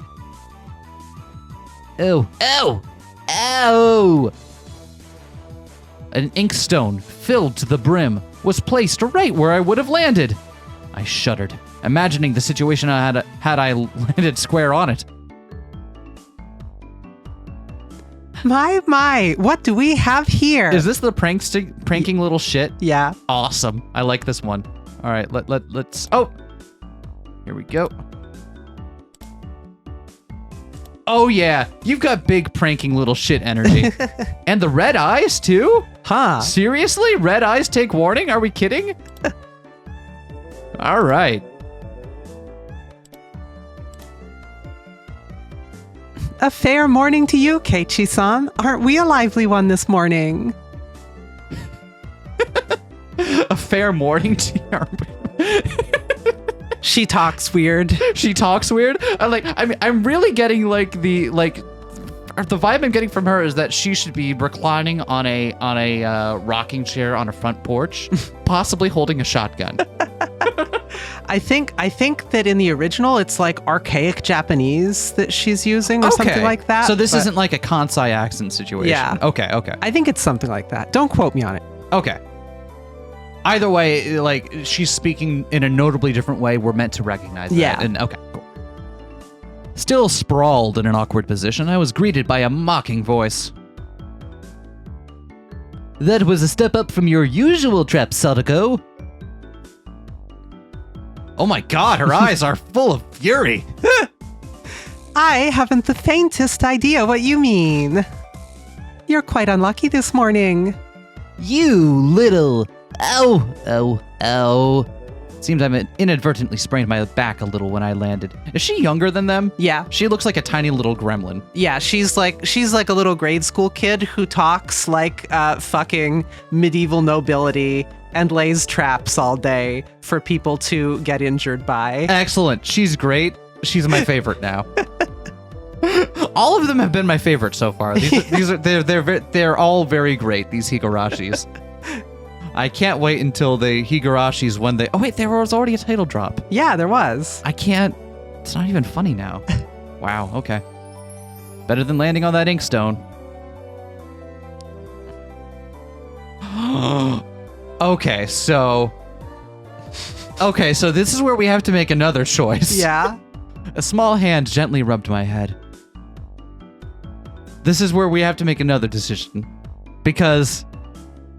Ow! Ow! Ow! An inkstone, filled to the brim, was placed right where I would have landed. I shuddered, imagining the situation I had I landed square on it. My, what do we have here? Is this the pranking little shit? Yeah. Awesome. I like this one. All right, let's... Oh! Here we go. Oh yeah, you've got big pranking little shit energy. And the red eyes too? Huh. Seriously? Red eyes take warning? Are we kidding? All right. A fair morning to you, Keiichi-san. Aren't we a lively one this morning? A fair morning to you. She talks weird. She talks weird? I'm really getting the vibe I'm getting from her is that she should be reclining on a rocking chair on a front porch, possibly holding a shotgun. I think that in the original it's like archaic Japanese that she's using or something like that. So this isn't like a Kansai accent situation. Yeah. Okay. I think it's something like that. Don't quote me on it. Okay. Either way, like, she's speaking in a notably different way. We're meant to recognize that. Yeah. And okay, cool. Still sprawled in an awkward position, I was greeted by a mocking voice. That was a step up from your usual trap, Satoko. Oh my god, her eyes are full of fury. I haven't the faintest idea what you mean. You're quite unlucky this morning. You little... Ow, ow, ow. Seems I inadvertently sprained my back a little when I landed. Is she younger than them? Yeah. She looks like a tiny little gremlin. Yeah, she's like a little grade school kid who talks like fucking medieval nobility and lays traps all day for people to get injured by. Excellent. She's great. She's my favorite now. All of them have been my favorite so far. They're all very great, these Higurashis. I can't wait until the Higurashis when they... Oh, wait, there was already a title drop. Yeah, there was. I can't... It's not even funny now. Wow, okay. Better than landing on that inkstone. Okay, so this is where we have to make another choice. Yeah. A small hand gently rubbed my head. This is where we have to make another decision. Because...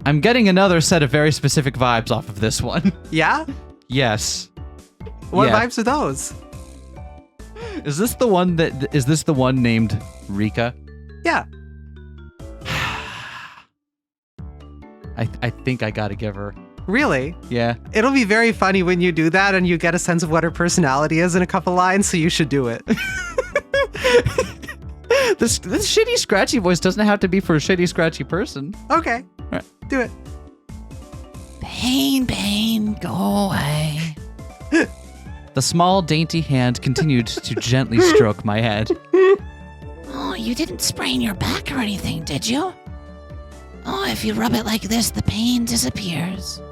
I'm getting another set of very specific vibes off of this one. Yeah? Yes. What Yeah. vibes are those? Is this the one named Rika? Yeah. I think I gotta give her. Really? Yeah. It'll be very funny when you do that and you get a sense of what her personality is in a couple lines, so you should do it. This shitty scratchy voice doesn't have to be for a shitty scratchy person. Okay. Right. Do it. Pain, go away. The small, dainty hand continued to gently stroke my head. Oh, you didn't sprain your back or anything, did you? Oh, if you rub it like this, the pain disappears.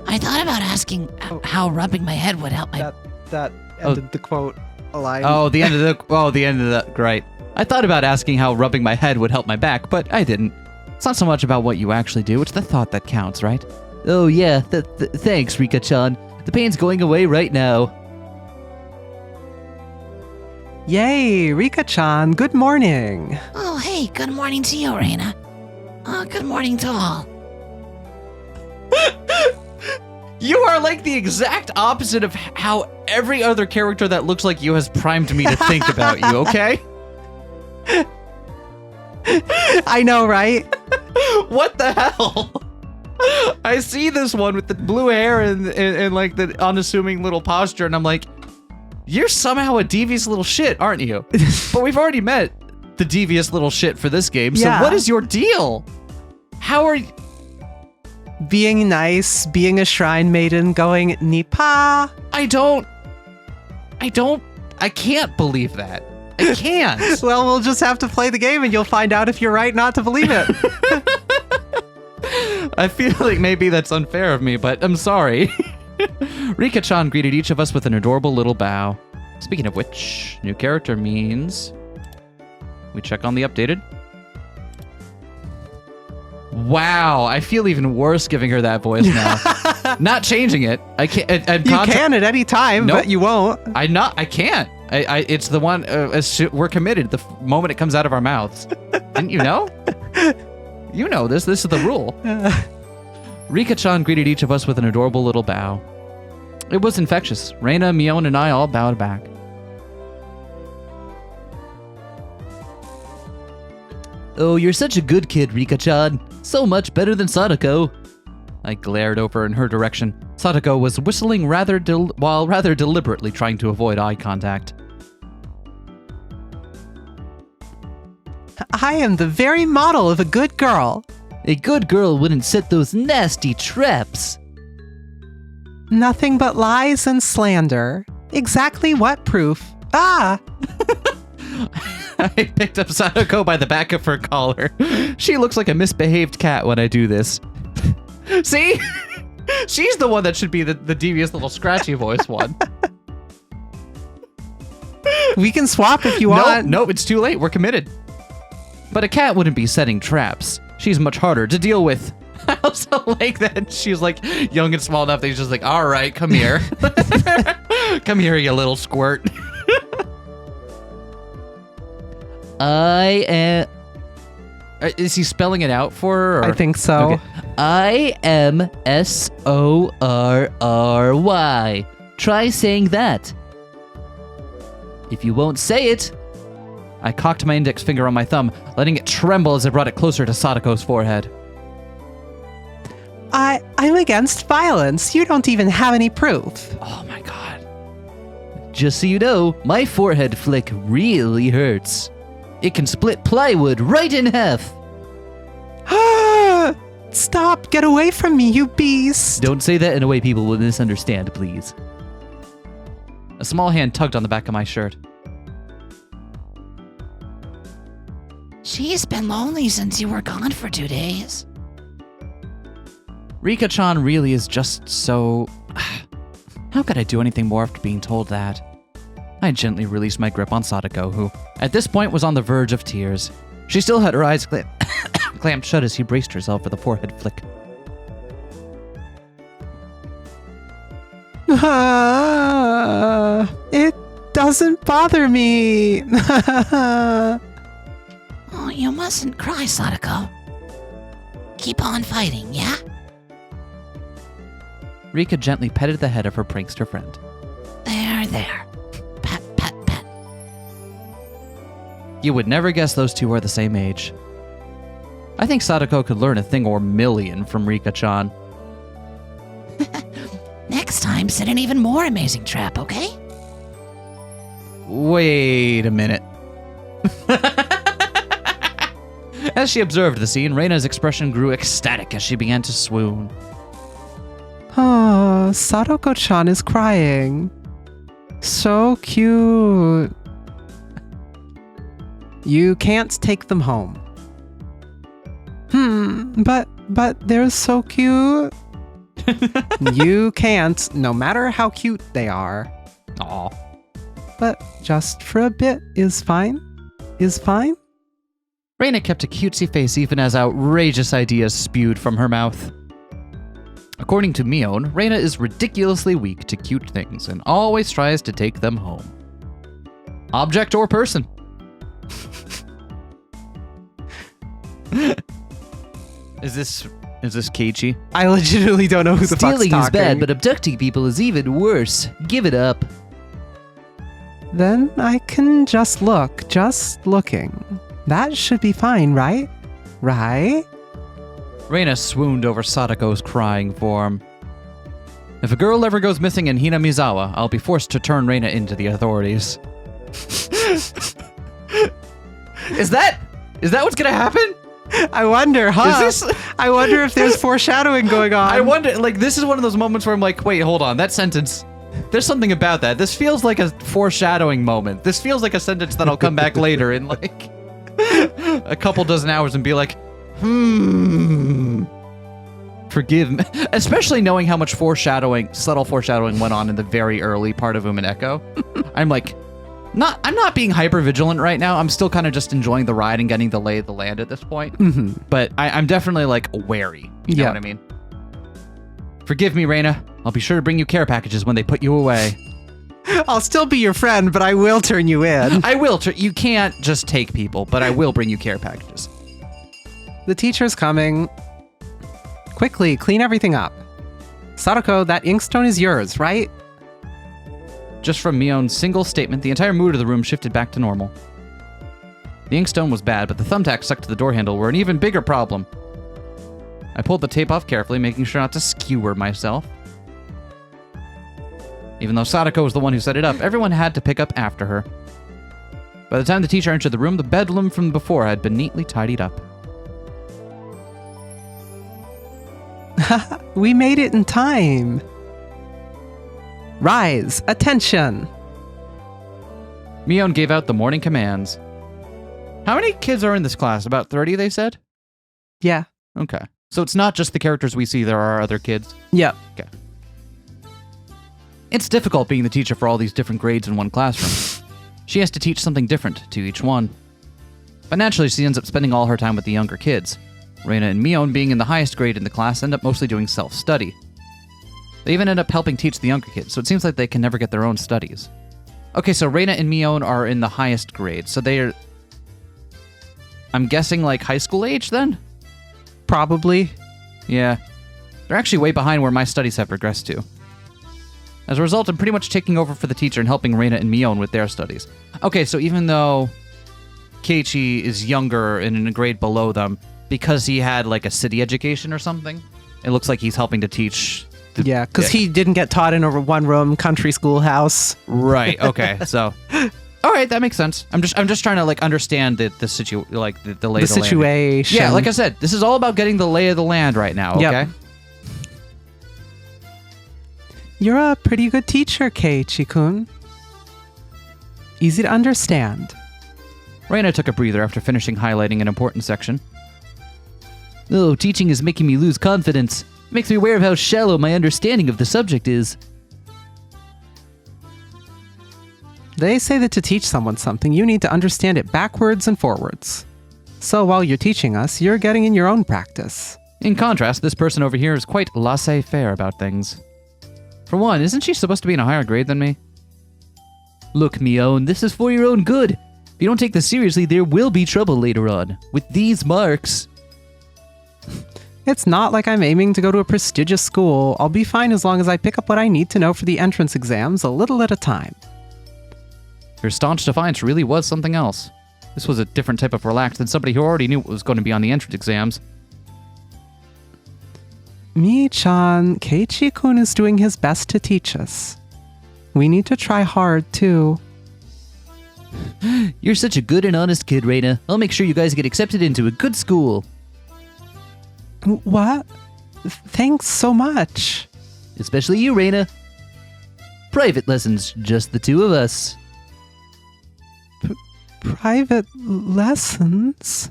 I thought about asking how rubbing my head would help my... That ended the quote line. The end of the... Great. I thought about asking how rubbing my head would help my back, but I didn't. It's not so much about what you actually do, it's the thought that counts, right? Oh yeah, thanks, Rika-chan. The pain's going away right now. Yay, Rika-chan, good morning. Oh, hey, good morning to you, Rena. Oh, good morning to all. You are like the exact opposite of how every other character that looks like you has primed me to think about you, okay? I know, right? What the hell? I see this one with the blue hair and like the unassuming little posture, and I'm like, you're somehow a devious little shit, aren't you? But we've already met the devious little shit for this game, so Yeah. what is your deal? How are you... Being nice, being a shrine maiden, going Nipa. I can't believe that. I can't. Well, we'll just have to play the game and you'll find out if you're right not to believe it. I feel like maybe that's unfair of me, but I'm sorry. Rika-chan greeted each of us with an adorable little bow. Speaking of which, new character means... We check on the updated. Wow, I feel even worse giving her that voice now. Not changing it. I can't. You can at any time, Nope. but you won't. I can't. It's the one. We're committed the moment it comes out of our mouths. Didn't you know? You know this. This is the rule. Rika-chan greeted each of us with an adorable little bow. It was infectious. Rena, Mion, and I all bowed back. Oh, you're such a good kid, Rika-chan. So much better than Satoko. I glared over in her direction. Satoko was whistling while rather deliberately trying to avoid eye contact. I am the very model of a good girl. A good girl wouldn't set those nasty traps. Nothing but lies and slander. Exactly what proof? Ah! I picked up Satoko by the back of her collar. She looks like a misbehaved cat when I do this. See? She's the one that should be the devious little scratchy voice one. We can swap if you want. Nope, it's too late. We're committed. But a cat wouldn't be setting traps. She's much harder to deal with. I also like that she's like young and small enough that he's just like, all right, come here. Come here, you little squirt. I am... Is he spelling it out for her? Or? I think so. Okay. I-M-S-O-R-R-Y. Try saying that. If you won't say it... I cocked my index finger on my thumb, letting it tremble as I brought it closer to Satoko's forehead. I'm against violence. You don't even have any proof. Oh my god. Just so you know, my forehead flick really hurts. It can split plywood right in half. Stop! Get away from me, you beast! Don't say that in a way people will misunderstand, please. A small hand tugged on the back of my shirt. She's been lonely since you were gone for 2 days. Rika-chan really is just so... How could I do anything more after being told that? I gently released my grip on Satoko, who, at this point, was on the verge of tears. She still had her eyes clamped shut as she braced herself for the forehead flick. It doesn't bother me. Oh, you mustn't cry, Satoko. Keep on fighting, yeah? Rika gently petted the head of her prankster friend. There. Pat, pat, pat. You would never guess those two are the same age. I think Satoko could learn a thing or million from Rika-chan. Next time, set an even more amazing trap, okay? Wait a minute. As she observed the scene, Rena's expression grew ecstatic as she began to swoon. Oh, Satoko-chan is crying. So cute. You can't take them home. But they're so cute. You can't, no matter how cute they are. Aw. But just for a bit is fine. Is fine? Rena kept a cutesy face even as outrageous ideas spewed from her mouth. According to Mion, Rena is ridiculously weak to cute things and always tries to take them home. Object or person. Is this Keiichi? I legitimately don't know who the fuck's talking. Stealing is bad, but abducting people is even worse. Give it up. Then I can just look. Just looking. That should be fine, right? Right? Rena swooned over Satoko's crying form. If a girl ever goes missing in Hinamizawa, I'll be forced to turn Rena into the authorities. Is that what's gonna happen? I wonder, huh? Is this... I wonder if there's foreshadowing going on. I wonder, like, this is one of those moments where I'm like, wait, hold on, that sentence, there's something about that. This feels like a foreshadowing moment. This feels like a sentence that'll come back later in, like, a couple dozen hours and be like, forgive me. Especially knowing how much subtle foreshadowing went on in the very early part of Echo. I'm like, I'm not being hyper vigilant right now. I'm still kind of just enjoying the ride and getting the lay of the land at this point. Mm-hmm. But I'm definitely like wary. You know what I mean? Forgive me, Rena. I'll be sure to bring you care packages when they put you away. I'll still be your friend, but I will turn you in. I will. You can't just take people, but I will bring you care packages. The teacher's coming. Quickly, clean everything up. Satoko, that inkstone is yours, right? Just from Mion's single statement, the entire mood of the room shifted back to normal. The inkstone was bad, but the thumbtacks stuck to the door handle were an even bigger problem. I pulled the tape off carefully, making sure not to skewer myself. Even though Satoko was the one who set it up, everyone had to pick up after her. By the time the teacher entered the room, the bedlam from before had been neatly tidied up. We made it in time. Rise, attention. Mion gave out the morning commands. How many kids are in this class? About 30, they said? Yeah. Okay. So it's not just the characters we see, there are other kids? Yep. Okay. It's difficult being the teacher for all these different grades in one classroom. She has to teach something different to each one. But naturally, she ends up spending all her time with the younger kids. Rena and Mion, being in the highest grade in the class, end up mostly doing self-study. They even end up helping teach the younger kids, so it seems like they can never get their own studies. Okay, so Rena and Mion are in the highest grade, so they're... I'm guessing like high school age then? Probably. Yeah. They're actually way behind where my studies have progressed to. As a result, I'm pretty much taking over for the teacher and helping Rena and Mion with their studies. Okay, so even though Keiichi is younger and in a grade below them, because he had like a city education or something, It looks like he's helping to teach. Yeah, because he didn't get taught in a one-room country schoolhouse. Right. Okay. So, all right, that makes sense. I'm just trying to like understand the lay of the land. Situation. Yeah, like I said, this is all about getting the lay of the land right now. Okay. Yep. You're a pretty good teacher, Keiichi-kun. Easy to understand. Rena took a breather after finishing highlighting an important section. Oh, teaching is making me lose confidence. Makes me aware of how shallow my understanding of the subject is. They say that to teach someone something, you need to understand it backwards and forwards. So while you're teaching us, you're getting in your own practice. In contrast, this person over here is quite laissez-faire about things. For one, isn't she supposed to be in a higher grade than me? Look, Mion, this is for your own good. If you don't take this seriously, there will be trouble later on. With these marks... It's not like I'm aiming to go to a prestigious school. I'll be fine as long as I pick up what I need to know for the entrance exams a little at a time. Her staunch defiance really was something else. This was a different type of relax than somebody who already knew what was going to be on the entrance exams. Mi-chan, Keiichi-kun is doing his best to teach us. We need to try hard, too. You're such a good and honest kid, Rena. I'll make sure you guys get accepted into a good school. What? Thanks so much. Especially you, Rena. Private lessons, just the two of us. Private lessons?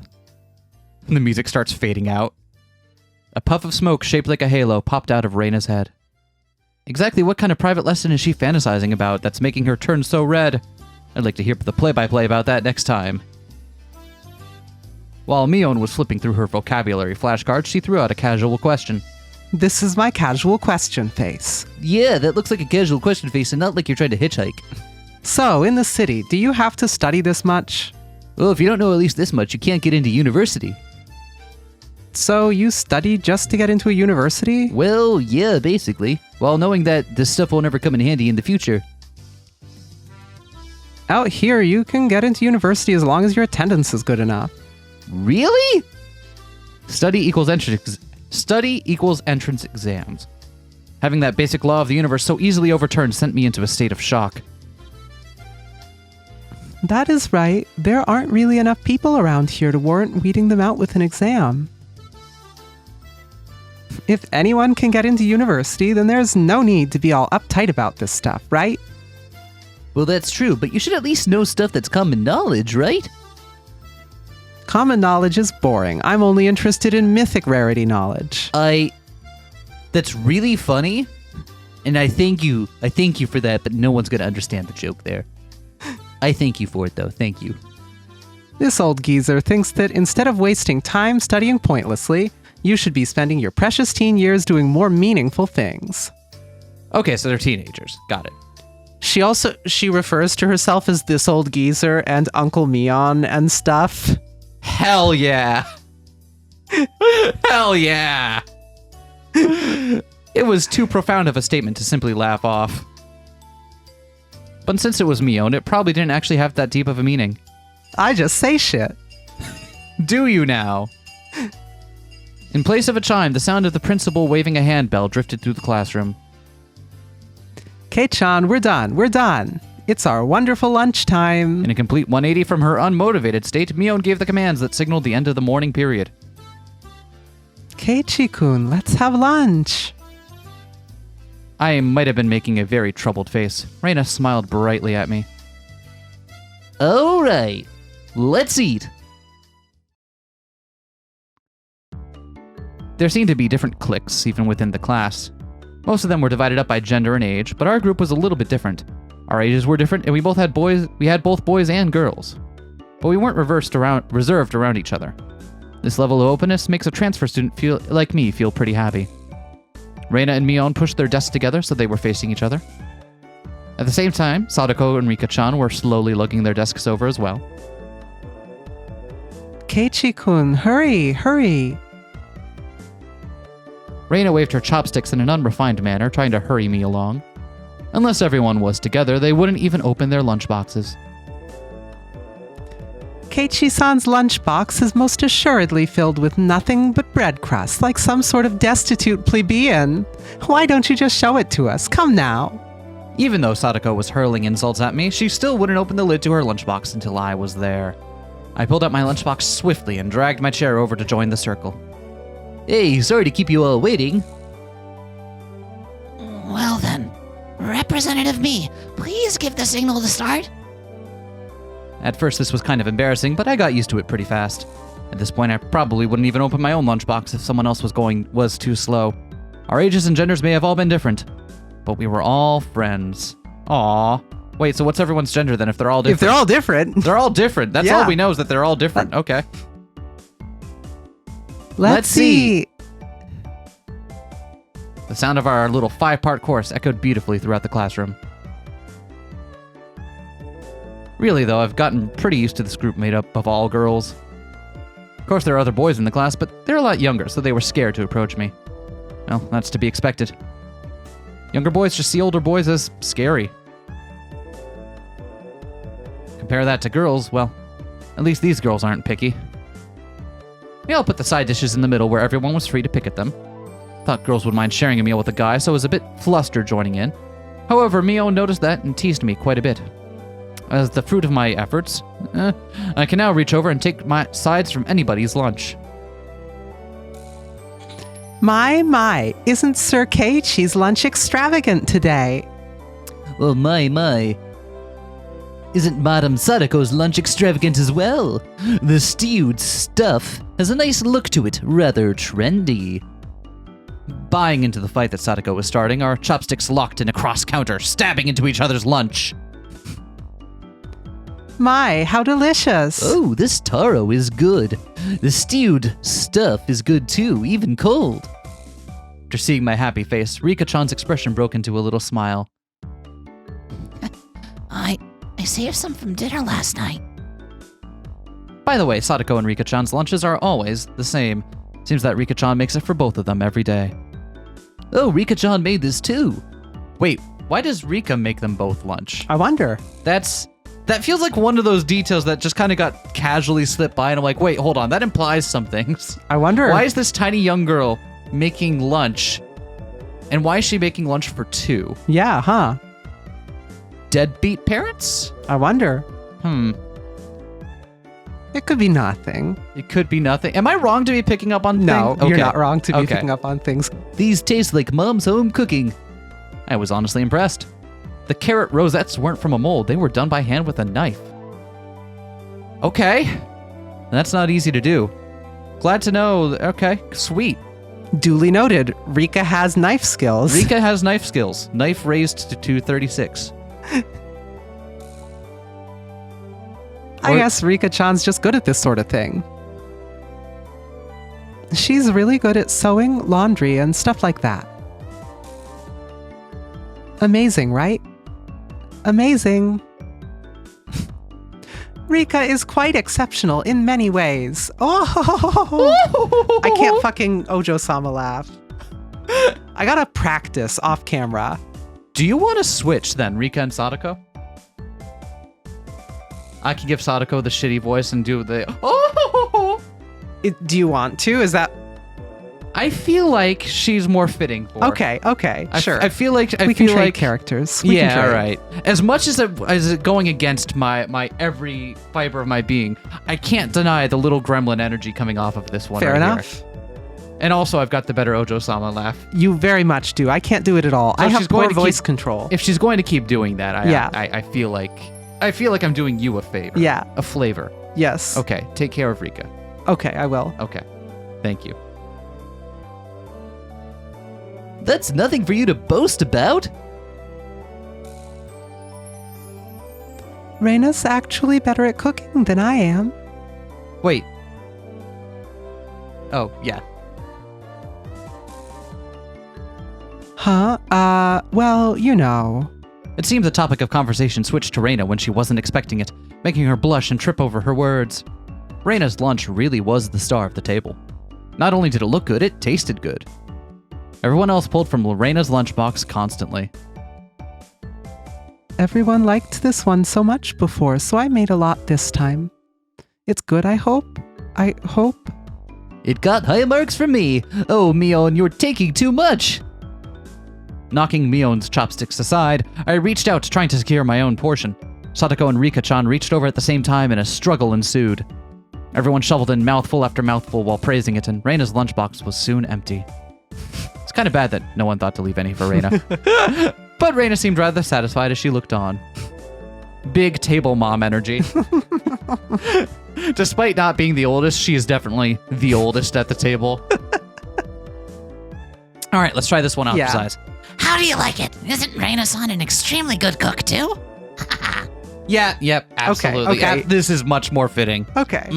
The music starts fading out. A puff of smoke shaped like a halo popped out of Rena's head. Exactly what kind of private lesson is she fantasizing about that's making her turn so red? I'd like to hear the play-by-play about that next time. While Mion was flipping through her vocabulary flashcards, she threw out a casual question. This is my casual question face. Yeah, that looks like a casual question face and not like you're trying to hitchhike. So, in the city, do you have to study this much? Well, if you don't know at least this much, you can't get into university. So, you study just to get into a university? Well, yeah, basically. While knowing that this stuff will never come in handy in the future. Out here, you can get into university as long as your attendance is good enough. Really? Study equals entrance exams. Having that basic law of the universe so easily overturned sent me into a state of shock. That is right. There aren't really enough people around here to warrant weeding them out with an exam. If anyone can get into university, then there's no need to be all uptight about this stuff, right? Well, that's true, but you should at least know stuff that's common knowledge, right? Common knowledge is boring. I'm only interested in mythic rarity knowledge. That's really funny, and I thank you for that, but no one's going to understand the joke there. I thank you for it, though. Thank you. This old geezer thinks that instead of wasting time studying pointlessly, you should be spending your precious teen years doing more meaningful things. Okay, so they're teenagers. Got it. She refers to herself as this old geezer and Uncle Mion and stuff. Hell yeah. Hell yeah. It was too profound of a statement to simply laugh off. But since it was Mion, it probably didn't actually have that deep of a meaning. I just say shit. Do you now? In place of a chime, the sound of the principal waving a handbell drifted through the classroom. Kei-chan, we're done. It's our wonderful lunchtime. In a complete 180 from her unmotivated state, Mion gave the commands that signaled the end of the morning period. Keiichi-kun, let's have lunch. I might have been making a very troubled face. Rena smiled brightly at me. All right, let's eat. There seemed to be different cliques even within the class. Most of them were divided up by gender and age, but our group was a little bit different. Our ages were different, and we had both boys and girls. But we weren't reserved around each other. This level of openness makes a transfer student feel pretty happy. Rena and Mion pushed their desks together so they were facing each other. At the same time, Satoko and Rika-chan were slowly lugging their desks over as well. Keiichi-kun, hurry. Rena waved her chopsticks in an unrefined manner, trying to hurry me along. Unless everyone was together, they wouldn't even open their lunchboxes. Keiichi-san's lunchbox is most assuredly filled with nothing but bread crusts, like some sort of destitute plebeian. Why don't you just show it to us? Come now. Even though Satoko was hurling insults at me, she still wouldn't open the lid to her lunchbox until I was there. I pulled out my lunchbox swiftly and dragged my chair over to join the circle. Hey, sorry to keep you all waiting. Well then, Representative Me, please give the signal to start. At first this was kind of embarrassing, but I got used to it pretty fast. At this point I probably wouldn't even open my own lunchbox if someone else was too slow. Our ages and genders may have all been different, but we were all friends. Aww. Wait, so what's everyone's gender then if they're all different? If they're all different. They're all different. That's all we know is that they're all different. Okay. Let's see. The sound of our little 5-part chorus echoed beautifully throughout the classroom. Really though, I've gotten pretty used to this group made up of all girls. Of course there are other boys in the class, but they're a lot younger, so they were scared to approach me. Well, that's to be expected. Younger boys just see older boys as scary. Compare that to girls, well, at least these girls aren't picky. Yeah, I'll put the side dishes in the middle where everyone was free to pick at them. Thought girls would mind sharing a meal with a guy, so I was a bit flustered joining in. However, Mion noticed that and teased me quite a bit. As the fruit of my efforts, I can now reach over and take my sides from anybody's lunch. My, isn't Sir Keiichi's lunch extravagant today? Oh my. Isn't Madame Sadako's lunch extravagant as well? The stewed stuff has a nice look to it, rather trendy. Buying into the fight that Satoko was starting, our chopsticks locked in a cross-counter, stabbing into each other's lunch. My, how delicious. Oh, this taro is good. The stewed stuff is good too, even cold. After seeing my happy face, Rika-chan's expression broke into a little smile. I saved some from dinner last night. By the way, Satoko and Rika-chan's lunches are always the same. Seems that Rika-chan makes it for both of them every day. Oh, Rika-chan made this too. Wait, why does Rika make them both lunch? I wonder. That feels like one of those details that just kind of got casually slipped by, and I'm like, wait, hold on, that implies some things. I wonder. Why is this tiny young girl making lunch? And why is she making lunch for 2? Yeah, huh? Deadbeat parents? I wonder. It could be nothing. It could be nothing. Am I wrong to be picking up on things? No, Okay. you're not wrong to be picking up on things. These taste like Mom's home cooking. I was honestly impressed. The carrot rosettes weren't from a mold. They were done by hand with a knife. Okay. That's not easy to do. Glad to know. Okay, sweet. Duly noted. Rika has knife skills. Rika has knife skills. Knife raised to 236. I guess Rika-chan's just good at this sort of thing. She's really good at sewing, laundry, and stuff like that. Amazing, right? Amazing. Rika is quite exceptional in many ways. Oh, I can't fucking Ojo-sama laugh. I gotta practice off camera. Do you want to switch then, Rika and Satoko? I can give Satoko the shitty voice and do the Do you want to? Is that... I feel like she's more fitting for. Okay, sure. I feel like we can trade characters. We can trade. All right. As much as it going against my every fiber of my being, I can't deny the little gremlin energy coming off of this one. Fair right enough. Here. And also, I've got the better Ojo-sama laugh. You very much do. I can't do it at all. So I have poor voice control. If she's going to keep doing that, I feel like I'm doing you a favor. Yeah. A flavor. Yes. Okay. Take care of Rika. Okay, I will. Okay. Thank you. That's nothing for you to boast about. Rena's actually better at cooking than I am. Wait. Oh, yeah. Huh? Well, you know. It seems the topic of conversation switched to Rena when she wasn't expecting it, making her blush and trip over her words. Rena's lunch really was the star of the table. Not only did it look good, it tasted good. Everyone else pulled from Rena's lunchbox constantly. Everyone liked this one so much before, so I made a lot this time. It's good, I hope? I hope? It got high marks from me. Oh, Mion, you're taking too much. Knocking Mion's chopsticks aside, I reached out trying to secure my own portion. Satoko and Rika-chan reached over at the same time and a struggle ensued. Everyone shoveled in mouthful after mouthful while praising it, and Rena's lunchbox was soon empty. It's kind of bad that no one thought to leave any for Rena. But Rena seemed rather satisfied as she looked on. Big table mom energy. Despite not being the oldest, she is definitely the oldest at the table. All right, let's try this one out for size. How do you like it? Isn't Rena-san an extremely good cook, too? Yep, absolutely. Okay. This is much more fitting. Okay.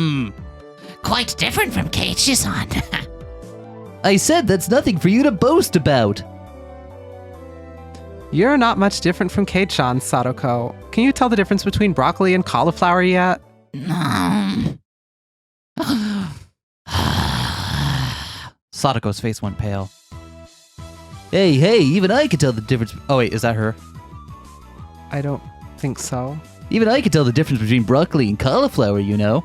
Quite different from Keiichi-san. I said that's nothing for you to boast about. You're not much different from Keiichi-chan, Satoko. Can you tell the difference between broccoli and cauliflower yet? Satoko's face went pale. Hey, even I can tell the difference. Oh, wait, is that her? I don't think so. Even I can tell the difference between broccoli and cauliflower, you know.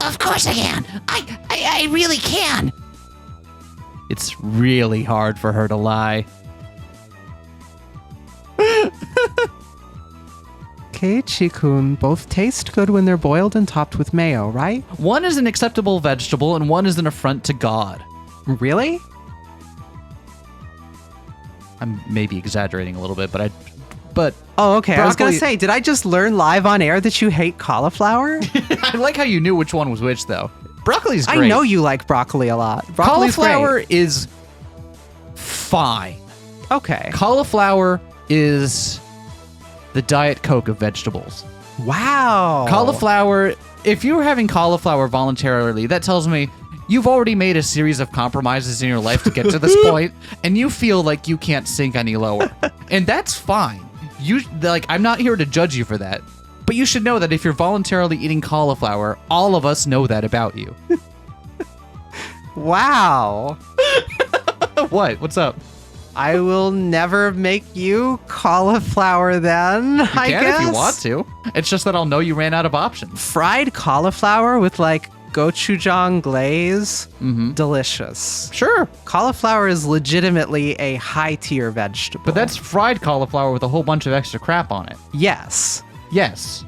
Of course I can. I really can. It's really hard for her to lie. Keiichi-kun, both taste good when they're boiled and topped with mayo, right? One is an acceptable vegetable and one is an affront to God. Really? I'm maybe exaggerating a little bit, but Oh, okay. I was going broccoli- to say, did I just learn live on air that you hate cauliflower? I like how you knew which one was which, though. Broccoli's great. I know you like broccoli a lot. Broccoli's Cauliflower great. is fine. Okay. Cauliflower is the Diet Coke of vegetables. Wow. Cauliflower, if you're having cauliflower voluntarily, that tells me you've already made a series of compromises in your life to get to this point, and you feel like you can't sink any lower. And that's fine. I'm not here to judge you for that. But you should know that if you're voluntarily eating cauliflower, all of us know that about you. Wow. What? What's up? I will never make you cauliflower then, I You can guess. if you want to. It's just that I'll know you ran out of options. Fried cauliflower with like gochujang glaze. Mm-hmm. Delicious. Sure. Cauliflower is legitimately a high tier vegetable. But that's fried cauliflower with a whole bunch of extra crap on it. Yes. Yes.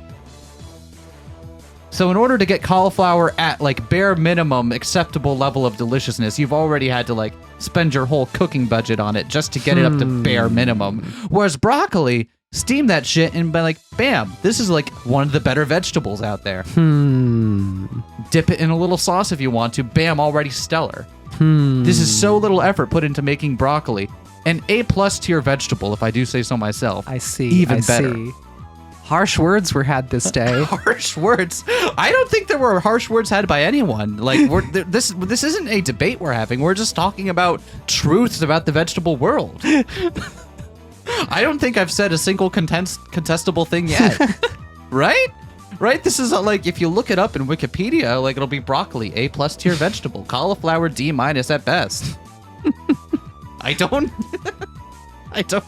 So in order to get cauliflower at like bare minimum acceptable level of deliciousness, you've already had to like spend your whole cooking budget on it just to get it up to bare minimum. Whereas broccoli, steam that shit and be like, bam, this is like one of the better vegetables out there. Dip it in a little sauce if you want to. Bam, already stellar. This is so little effort put into making broccoli. An A+ tier vegetable, if I do say so myself. I see. Even I better. See. Harsh words were had this day. Harsh words. I don't think there were harsh words had by anyone. Like this isn't a debate we're having. We're just talking about truths about the vegetable world. I don't think I've said a single contestable thing yet. Right? Right? This is like, if you look it up in Wikipedia, like it'll be broccoli, A+ tier vegetable, cauliflower, D- at best. I don't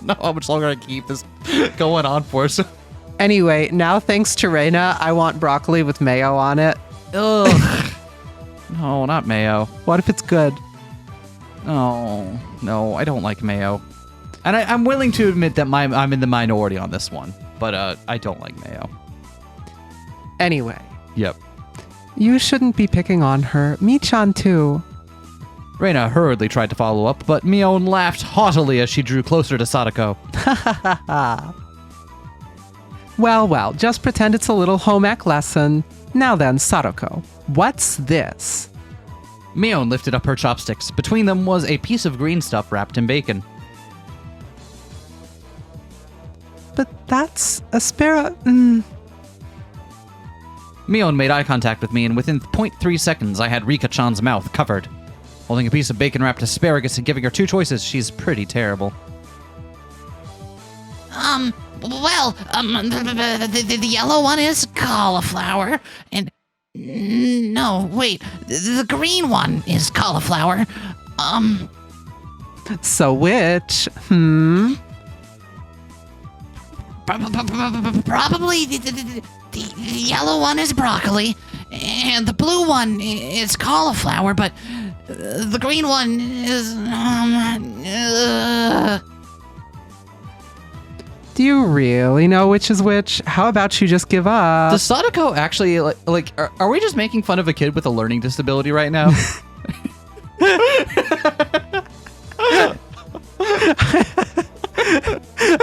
know how much longer I can keep this going on for. So. Anyway, now thanks to Rena, I want broccoli with mayo on it. Ugh. No, not mayo. What if it's good? No, I don't like mayo. And I'm willing to admit that I'm in the minority on this one, but I don't like mayo. Anyway. Yep. You shouldn't be picking on her. Mi-chan too. Rena hurriedly tried to follow up, but Mion laughed haughtily as she drew closer to Satoko. Well, just pretend it's a little home ec lesson. Now then, Satoko, what's this? Mion lifted up her chopsticks. Between them was a piece of green stuff wrapped in bacon. But that's aspara... Mion made eye contact with me, and within 0.3 seconds, I had Rika-chan's mouth covered. Holding a piece of bacon-wrapped asparagus and giving her two choices, she's pretty terrible. The yellow one is cauliflower, and no, wait, the green one is cauliflower. So which? Probably the yellow one is broccoli, and the blue one is cauliflower, but the green one is. Do you really know which is which? How about you just give up? Does Satoko actually like? Are we just making fun of a kid with a learning disability right now?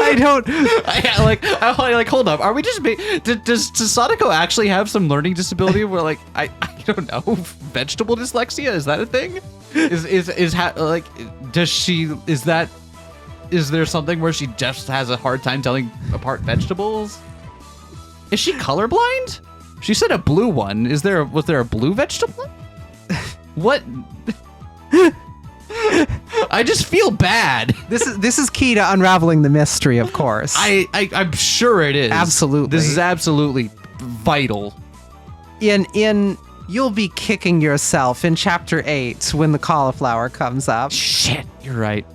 I don't. Hold up. Are we just? Does Satoko actually have some learning disability? Where like I don't know. Vegetable dyslexia, is that a thing? Does she? Is there something where she just has a hard time telling apart vegetables? Is she colorblind? She said a blue one. Was there a blue vegetable? What? I just feel bad. This is key to unraveling the mystery, of course. I'm sure it is. Absolutely. This is absolutely vital. You'll be kicking yourself in chapter 8 when the cauliflower comes up. Shit, you're right.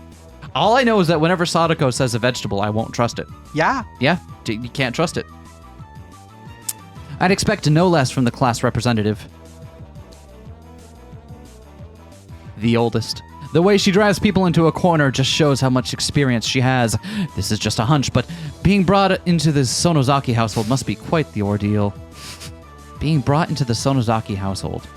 All I know is that whenever Satoko says a vegetable, I won't trust it. Yeah. Yeah, you can't trust it. I'd expect no less from the class representative. The oldest. The way she drives people into a corner just shows how much experience she has. This is just a hunch, but being brought into the Sonozaki household must be quite the ordeal. Being brought into the Sonozaki household.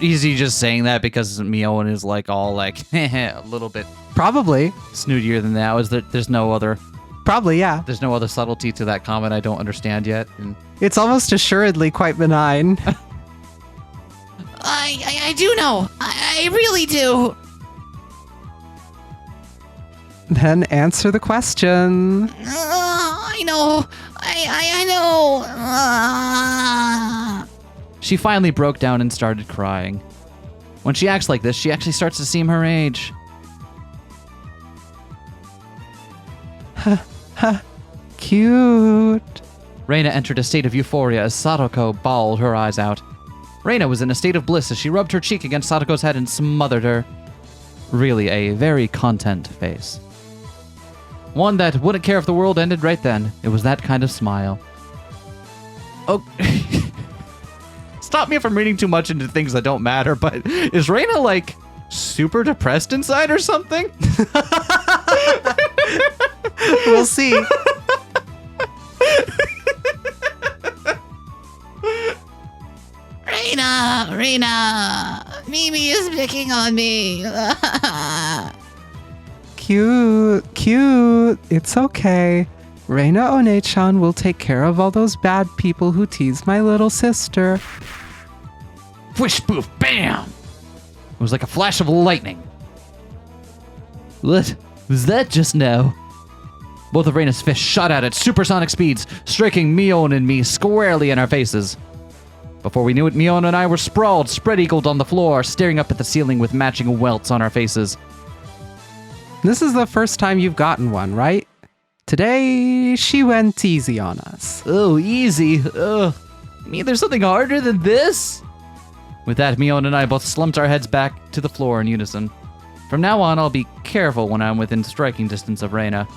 Is he just saying that because Mion is like all like a little bit Probably. snootier than that? Is that there's no other Probably, yeah. there's no other subtlety to that comment I don't understand yet? And It's almost assuredly quite benign. I do know. I really do. Then answer the question. I know. I know. she finally broke down and started crying. When she acts like this, she actually starts to seem her age. Cute. Rena entered a state of euphoria as Satoko bawled her eyes out. Rena was in a state of bliss as she rubbed her cheek against Satoko's head and smothered her. Really a very content face. One that wouldn't care if the world ended right then. It was that kind of smile. Oh, stop me from reading too much into things that don't matter, but is Rena like super depressed inside or something? We'll see. Rena, Mimi is picking on me. Cute. It's okay. Reina One-chan will take care of all those bad people who tease my little sister. Whish, poof, bam! It was like a flash of lightning. What was that just now? Both of Rena's fists shot out at supersonic speeds, striking Mion and me squarely in our faces. Before we knew it, Mion and I were sprawled, spread-eagled on the floor, staring up at the ceiling with matching welts on our faces. This is the first time you've gotten one, right? Today, she went easy on us. Oh, easy. Ugh. You mean there's something harder than this? With that, Mion and I both slumped our heads back to the floor in unison. From now on, I'll be careful when I'm within striking distance of Rena.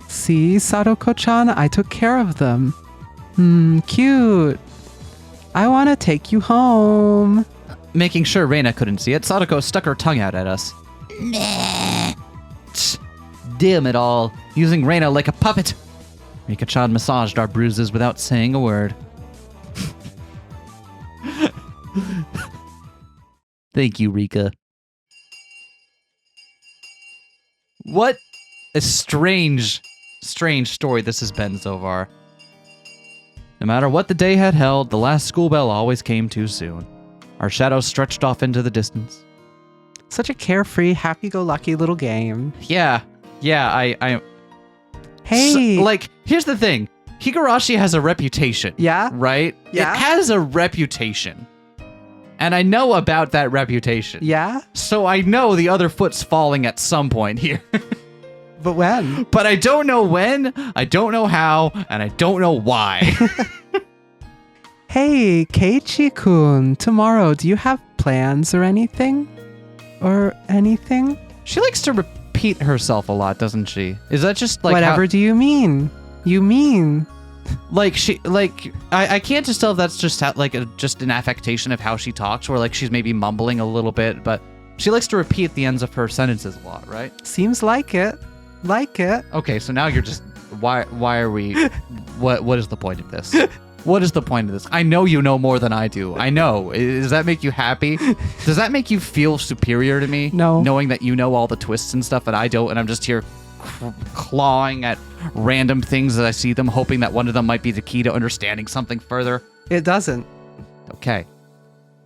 See, Sadoko-chan, I took care of them. Cute. I want to take you home. Making sure Rena couldn't see it, Satoko stuck her tongue out at us. Meh. Damn it all. Using Rena like a puppet. Rika-chan massaged our bruises without saying a word. Thank you, Rika. What a strange story this has been so far. No matter what the day had held, the last school bell always came too soon. Our shadows stretched off into the distance. Such a carefree, happy-go-lucky little game. Yeah, I Hey. like, here's the thing. Higurashi has a reputation. Yeah? Right? Yeah. It has a reputation. And I know about that reputation. Yeah? So I know the other foot's falling at some point here. But when? But I don't know when, I don't know how, and I don't know why. Hey, Keiichi-kun, tomorrow, do you have plans or anything? She likes to repeat herself a lot, doesn't she? Is that just like Whatever do you mean? You mean? Like I can't just tell if that's just just an affectation of how she talks, or like she's maybe mumbling a little bit, but she likes to repeat the ends of her sentences a lot, right? Seems like it. Okay, so now you're just why are we what is the point of this? What is the point of this? I know you know more than I do. I know. Does that make you happy? Does that make you feel superior to me? No. Knowing that you know all the twists and stuff and I don't, and I'm just here clawing at random things as I see them, hoping that one of them might be the key to understanding something further? It doesn't. Okay.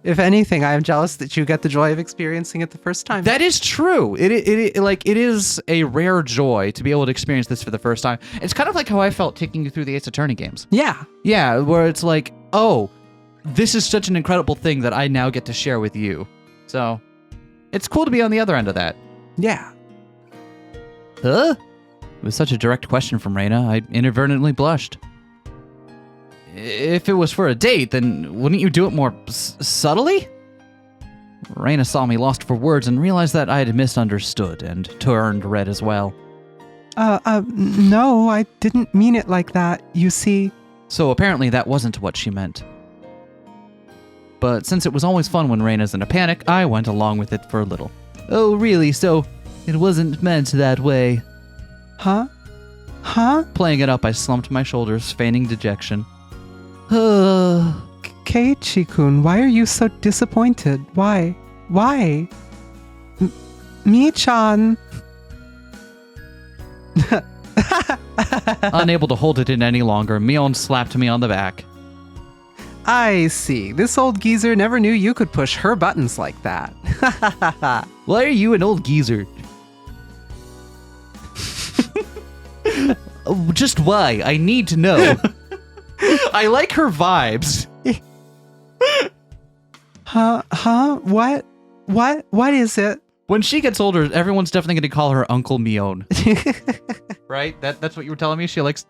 If anything, I am jealous that you get the joy of experiencing it the first time. That is true. It is a rare joy to be able to experience this for the first time. It's kind of like how I felt taking you through the Ace Attorney games. Yeah. Yeah, where it's like, oh, this is such an incredible thing that I now get to share with you. So, it's cool to be on the other end of that. Yeah. Huh? It was such a direct question from Rena, I inadvertently blushed. If it was for a date, then wouldn't you do it more subtly? Rena saw me lost for words and realized that I had misunderstood and turned red as well. No, I didn't mean it like that, you see. So apparently that wasn't what she meant. But since it was always fun when Rena's in a panic, I went along with it for a little. Oh, really? So it wasn't meant that way? Huh? Playing it up, I slumped my shoulders, feigning dejection. Keiichi-kun, why are you so disappointed? Why? Mi-chan. Unable to hold it in any longer, Mion slapped me on the back. I see. This old geezer never knew you could push her buttons like that. Why are you an old geezer? Just why? I need to know. I like her vibes. What is it? When she gets older, everyone's definitely going to call her Uncle Mion. Right? That's what you were telling me? She likes...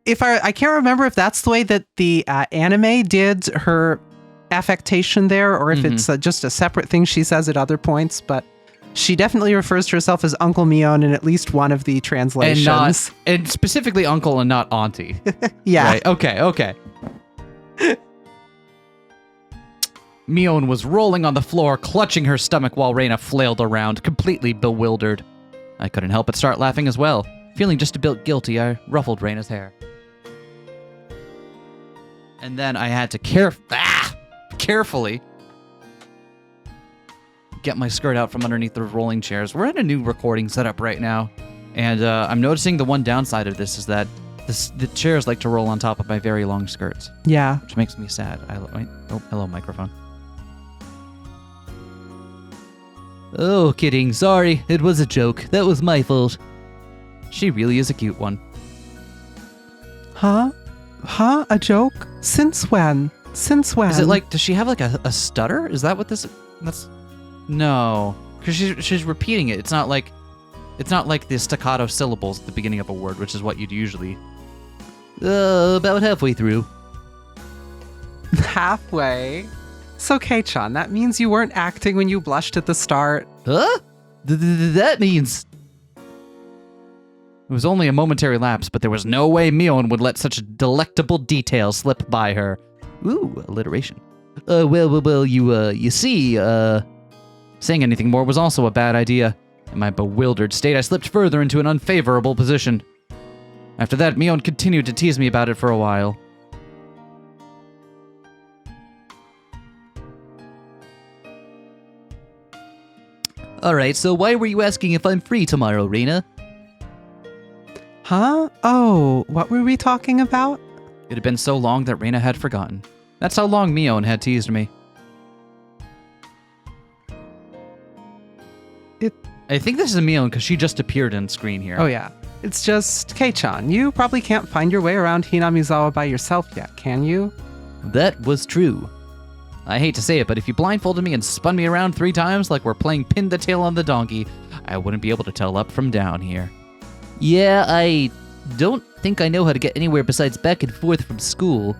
I can't remember if that's the way that the anime did her affectation there, or if it's just a separate thing she says at other points, but she definitely refers to herself as Uncle Mion in at least one of the translations. And specifically Uncle and not Auntie. Yeah. Right. Okay. Mion was rolling on the floor, clutching her stomach while Rena flailed around, completely bewildered. I couldn't help but start laughing as well. Feeling just a bit guilty, I ruffled Rena's hair. And then I had to carefully get my skirt out from underneath the rolling chairs. We're in a new recording setup right now, and I'm noticing the one downside of this is that the chairs like to roll on top of my very long skirts. Yeah. Which makes me sad. Hello, microphone. Oh, kidding. Sorry. It was a joke. That was my fault. She really is a cute one. Huh? A joke? Since when? Is it like, does she have like a stutter? Is that what that's... No. Because she's repeating it. It's not like the staccato syllables at the beginning of a word, which is what you'd usually... about halfway through. Halfway? So, Kei-chan, that means you weren't acting when you blushed at the start. Huh? That means... It was only a momentary lapse, but there was no way Mion would let such a delectable detail slip by her. Ooh, alliteration. Well, you see, saying anything more was also a bad idea. In my bewildered state, I slipped further into an unfavorable position. After that, Mion continued to tease me about it for a while. Alright, so why were you asking if I'm free tomorrow, Rena? Huh? Oh, what were we talking about? It had been so long that Rena had forgotten. That's how long Mion had teased me. I think this is Mion because she just appeared on screen here. Oh yeah. It's just, Kei-chan, you probably can't find your way around Hinamizawa by yourself yet, can you? That was true. I hate to say it, but if you blindfolded me and spun me around 3 times like we're playing pin the tail on the donkey, I wouldn't be able to tell up from down here. Yeah, I don't think I know how to get anywhere besides back and forth from school.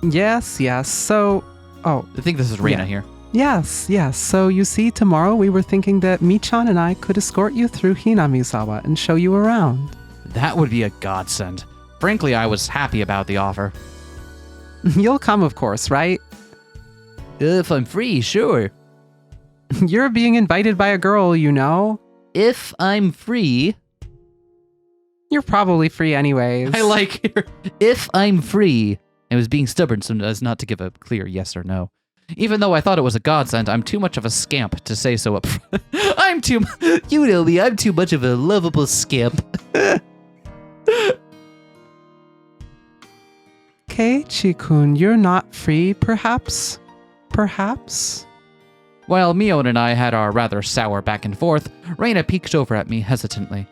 Yes, yes. So, I think this is Rena Yeah. here. yes, yes. So you see, tomorrow we were thinking that Michan and I could escort you through Hinamizawa and show you around. That would be a godsend. Frankly, I was happy about the offer. You'll come, of course, right? If I'm free, sure. You're being invited by a girl, you know. If I'm free, You're probably free anyways. I like her. If I'm free. I was being stubborn so as not to give a clear yes or no. Even though I thought it was a godsend, I'm too much of a scamp to say so up front. You know me, I'm too much of a lovable scamp. Keiichi-kun, you're not free, perhaps? Perhaps? While Mion and I had our rather sour back and forth, Rena peeked over at me hesitantly.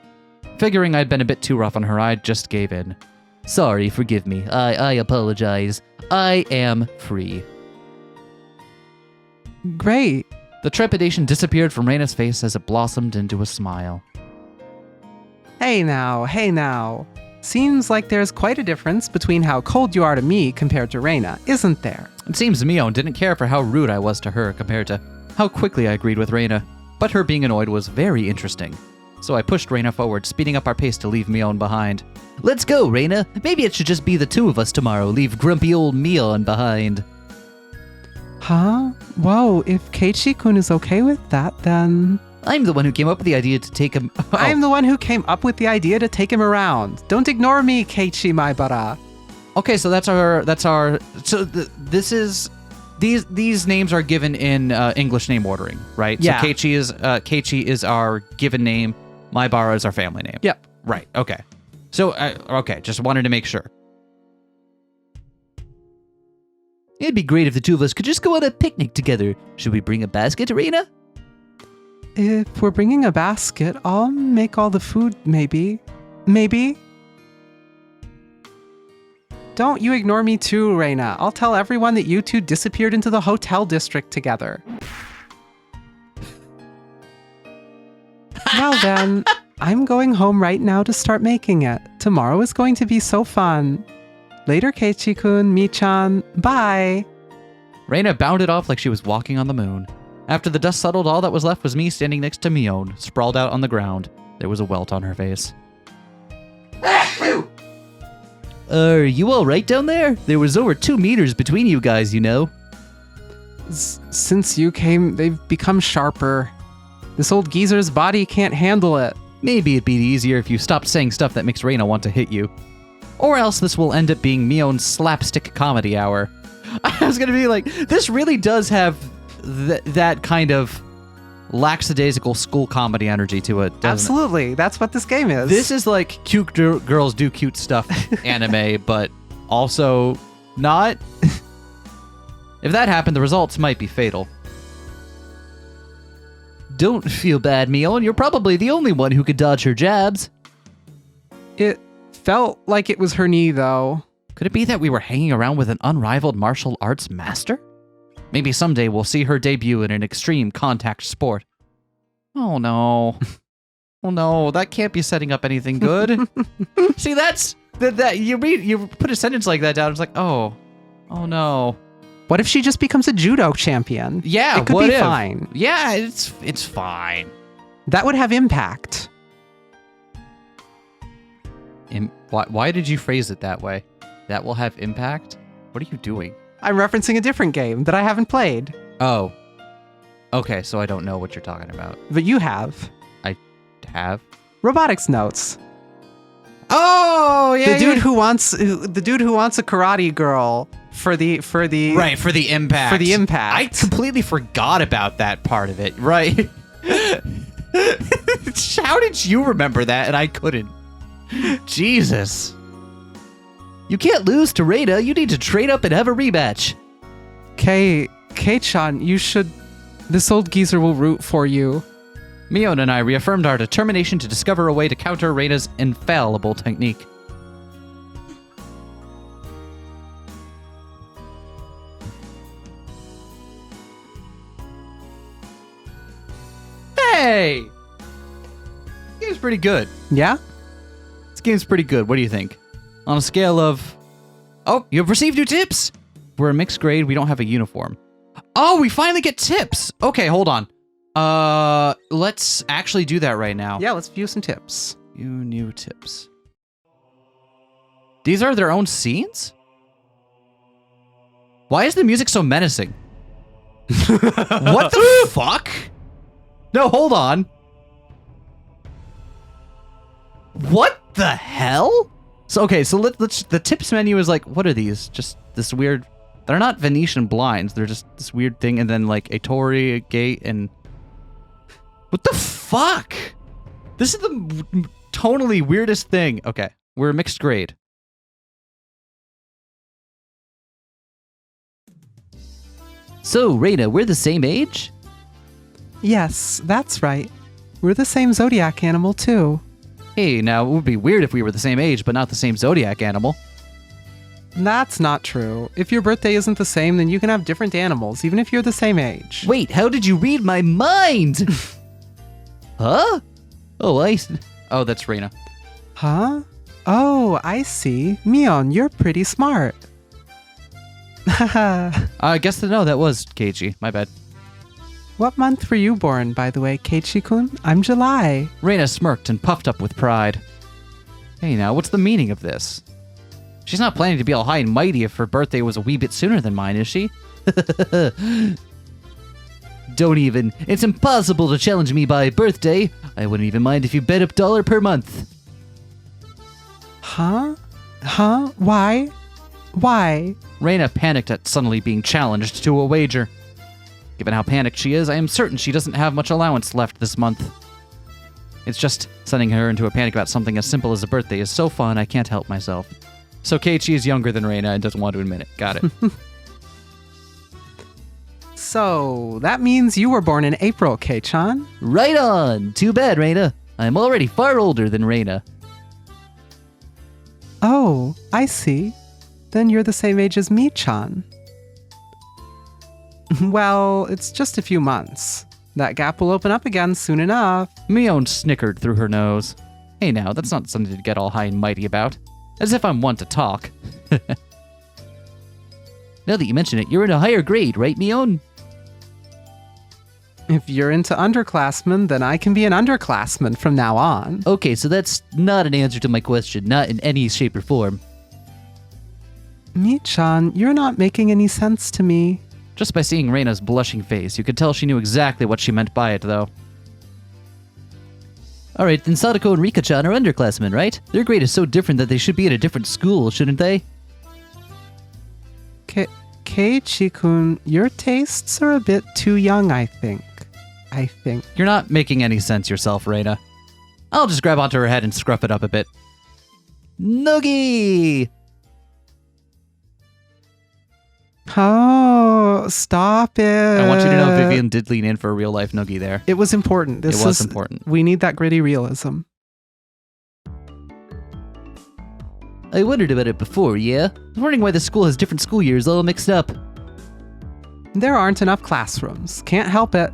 Figuring I'd been a bit too rough on her, I just gave in. Sorry, forgive me. I apologize. I am free. Great. The trepidation disappeared from Rena's face as it blossomed into a smile. Hey now. Seems like there's quite a difference between how cold you are to me compared to Rena, isn't there? It seems Mion didn't care for how rude I was to her compared to how quickly I agreed with Rena, but her being annoyed was very interesting. So I pushed Rena forward, speeding up our pace to leave Mion behind. Let's go, Rena. Maybe it should just be the two of us tomorrow, leave grumpy old Mion behind. Huh? Whoa, if Keiichi-kun is okay with that, then... I'm the one who came up with the idea to take him... Oh. I'm the one who came up with the idea to take him around. Don't ignore me, Keiichi Maebara. Okay, so this is... These names are given in English name ordering, right? Yeah. So Keiichi is our given name. Maebara is our family name. Yep. Right, okay. So, just wanted to make sure. It'd be great if the two of us could just go on a picnic together. Should we bring a basket, Rena? If we're bringing a basket, I'll make all the food, maybe. Maybe? Don't you ignore me too, Rena. I'll tell everyone that you two disappeared into the hotel district together. Well then, I'm going home right now to start making it. Tomorrow is going to be so fun. Later, Keiichi-kun, Michan, bye. Rena bounded off like she was walking on the moon. After the dust settled, all that was left was me standing next to Mion, sprawled out on the ground. There was a welt on her face. Are you all right down there? There was over 2 meters between you guys, you know. Since you came, they've become sharper. This old geezer's body can't handle it. Maybe it'd be easier if you stopped saying stuff that makes Rena want to hit you. Or else this will end up being Mion's slapstick comedy hour. I was gonna be like, this really does have that kind of lackadaisical school comedy energy to it, doesn't Absolutely. That's what this game is. it? This is like cute girls do cute stuff anime, but also not. If that happened, the results might be fatal. Don't feel bad, Mion. You're probably the only one who could dodge her jabs. It felt like it was her knee, though. Could it be that we were hanging around with an unrivaled martial arts master? Maybe someday we'll see her debut in an extreme contact sport. Oh no. Oh no, that can't be setting up anything good. See, that's that you put a sentence like that down, it's like, oh no. What if she just becomes a judo champion? Yeah, it could what be if? fine. Yeah, it's fine. That would have impact. Why did you phrase it that way? That will have impact? What are you doing? I'm referencing a different game that I haven't played, Oh. Okay, so I don't know what you're talking about. but you have. Have? Robotics Notes. Oh, yeah. The dude who wants a karate girl for the Right, for the impact. For the impact. I completely forgot about that part of it. Right. How did you remember that and I couldn't? Jesus. You can't lose to Rena. You need to trade up and have a rematch. Kei-chan, you should. This old geezer will root for you. Mion and I reaffirmed our determination to discover a way to counter Rena's infallible technique. Hey! This game's pretty good. Yeah? This game's pretty good. What do you think? On a scale of... Oh, you've received new tips! We're a mixed grade. We don't have a uniform. Oh, we finally get tips. Okay, hold on. Let's actually do that right now. Yeah, let's view some tips. View new tips. These are their own scenes? Why is the music so menacing? What the fuck? No, hold on. What the hell? So okay, so let's the tips menu is like, what are these? Just this weird. They're not Venetian blinds. They're just this weird thing, and then like a torii, a gate, and what the fuck? This is the tonally weirdest thing. Okay, we're a mixed grade. So, Rena, we're the same age? Yes, that's right. We're the same zodiac animal, too. Hey, now, it would be weird if we were the same age, but not the same zodiac animal. That's not true. If your birthday isn't the same, then you can have different animals, even if you're the same age. Wait, how did you read my mind? Huh? Oh, that's Rena. Huh? Oh, I see. Mion, you're pretty smart. Haha. I guess that was Keiichi. My bad. What month were you born, by the way, Keiichi-kun? I'm July. Rena smirked and puffed up with pride. Hey now, what's the meaning of this? She's not planning to be all high and mighty if her birthday was a wee bit sooner than mine, is she? Don't even. It's impossible to challenge me by birthday. I wouldn't even mind if you bet $1 per month. Huh? Huh? Why? Why? Rena panicked at suddenly being challenged to a wager. Given how panicked she is, I am certain she doesn't have much allowance left this month. It's just sending her into a panic about something as simple as a birthday is so fun I can't help myself. So Keiichi is younger than Rena and doesn't want to admit it. Got it. So, that means you were born in April, Kei-chan. Right on! Too bad, Rena. I'm already far older than Rena. Oh, I see. Then you're the same age as me-chan. Well, it's just a few months. That gap will open up again soon enough. Mion snickered through her nose. Hey now, that's not something to get all high and mighty about. As if I'm one to talk. Now that you mention it, you're in a higher grade, right, Mion? If you're into underclassmen, then I can be an underclassman from now on. Okay, so that's not an answer to my question, not in any shape or form. Mi-chan, you're not making any sense to me. Just by seeing Rena's blushing face, you could tell she knew exactly what she meant by it, though. Alright, then Satoko and Rika-chan are underclassmen, right? Their grade is so different that they should be at a different school, shouldn't they? Keiichi-kun, your tastes are a bit too young, I think. You're not making any sense yourself, Rena. I'll just grab onto her head and scruff it up a bit. Noogie! Oh, stop it. I want you to know Vivian did lean in for a real-life noogie there. It was important. It was important. We need that gritty realism. I wondered about it before, yeah? I was wondering why the school has different school years all mixed up. There aren't enough classrooms. Can't help it.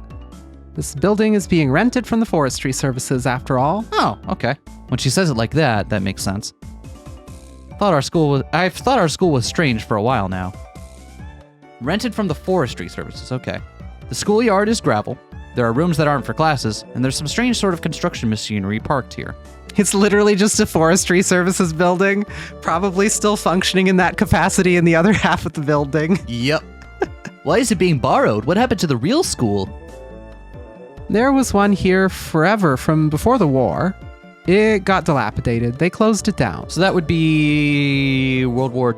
This building is being rented from the forestry services, after all. Oh, okay. When she says it like that, that makes sense. I've thought our school was strange for a while now. Rented from the forestry services, okay. The schoolyard is gravel. There are rooms that aren't for classes, and there's some strange sort of construction machinery parked here. It's literally just a forestry services building, probably still functioning in that capacity in the other half of the building. Yep. Why is it being borrowed? What happened to the real school? There was one here forever from before the war. It got dilapidated. They closed it down. So that would be World War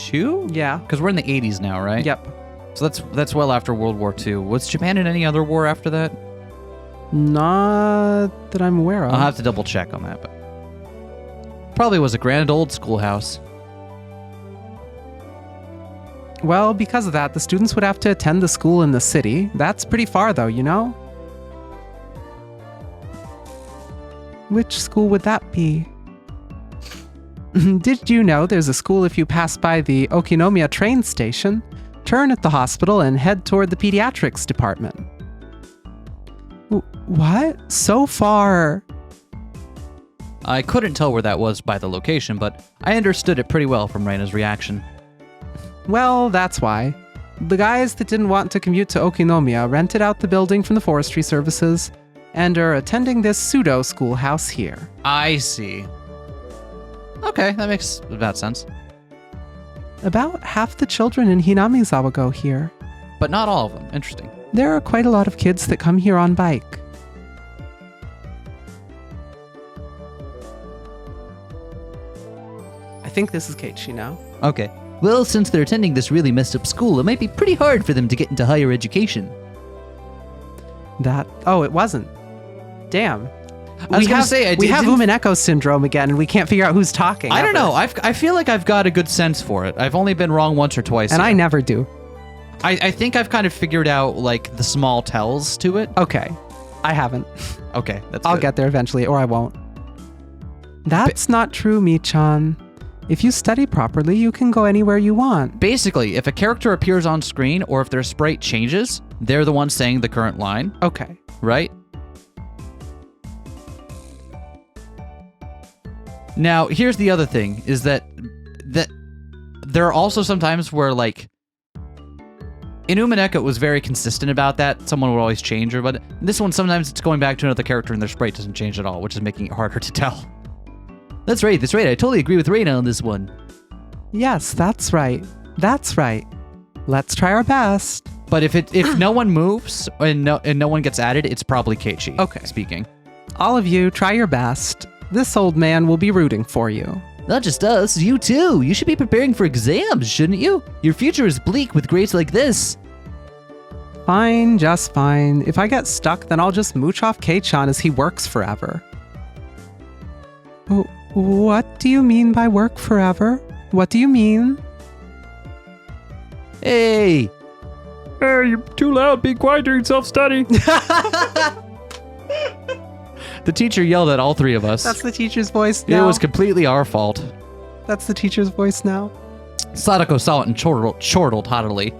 II? Yeah. Because we're in the 80s now, right? Yep. So that's well after World War II. Was Japan in any other war after that? Not that I'm aware of. I'll have to double check on that, but probably was a grand old schoolhouse. Well, because of that, the students would have to attend the school in the city. That's pretty far, though, you know? Which school would that be? Did you know there's a school if you pass by the Okinomiya train station, turn at the hospital, and head toward the pediatrics department? What? So far? I couldn't tell where that was by the location, but I understood it pretty well from Rena's reaction. Well, that's why. The guys that didn't want to commute to Okinomiya rented out the building from the forestry services and are attending this pseudo schoolhouse here. I see. Okay, that makes about sense. About half the children in Hinamizawa go here. But not all of them. Interesting. There are quite a lot of kids that come here on bike. I think this is Keiichi now. Okay. Well, since they're attending this really messed up school, it might be pretty hard for them to get into higher education. Oh, it wasn't. Damn. I was going to say, we have Umineko syndrome again, and we can't figure out who's talking. I don't know. I feel like I've got a good sense for it. I've only been wrong once or twice. And I never do. I think I've kind of figured out, like, the small tells to it. Okay. I haven't. Okay, that's I'll good. get there eventually, or I won't. That's not true, Mi-chan. If you study properly, you can go anywhere you want. Basically, if a character appears on screen or if their sprite changes, they're the one saying the current line, Okay. right? Now, here's the other thing, is that there are also some times where, like, in Umineko, it was very consistent about that. Someone would always change, but this one, sometimes it's going back to another character and their sprite doesn't change at all, which is making it harder to tell. That's right. I totally agree with Rena on this one. Yes, that's right. That's right. Let's try our best. But if no one moves and no one gets added, it's probably Keiichi. Okay. Speaking. All of you, try your best. This old man will be rooting for you. Not just us, you too. You should be preparing for exams, shouldn't you? Your future is bleak with grades like this. Fine, just fine. If I get stuck, then I'll just mooch off Kei-chan as he works forever. What do you mean by work forever? What do you mean? Hey, you're too loud. Be quiet during self-study. The teacher yelled at all three of us. That's the teacher's voice now. It was completely our fault. That's the teacher's voice now. Satoko saw it and chortled haughtily.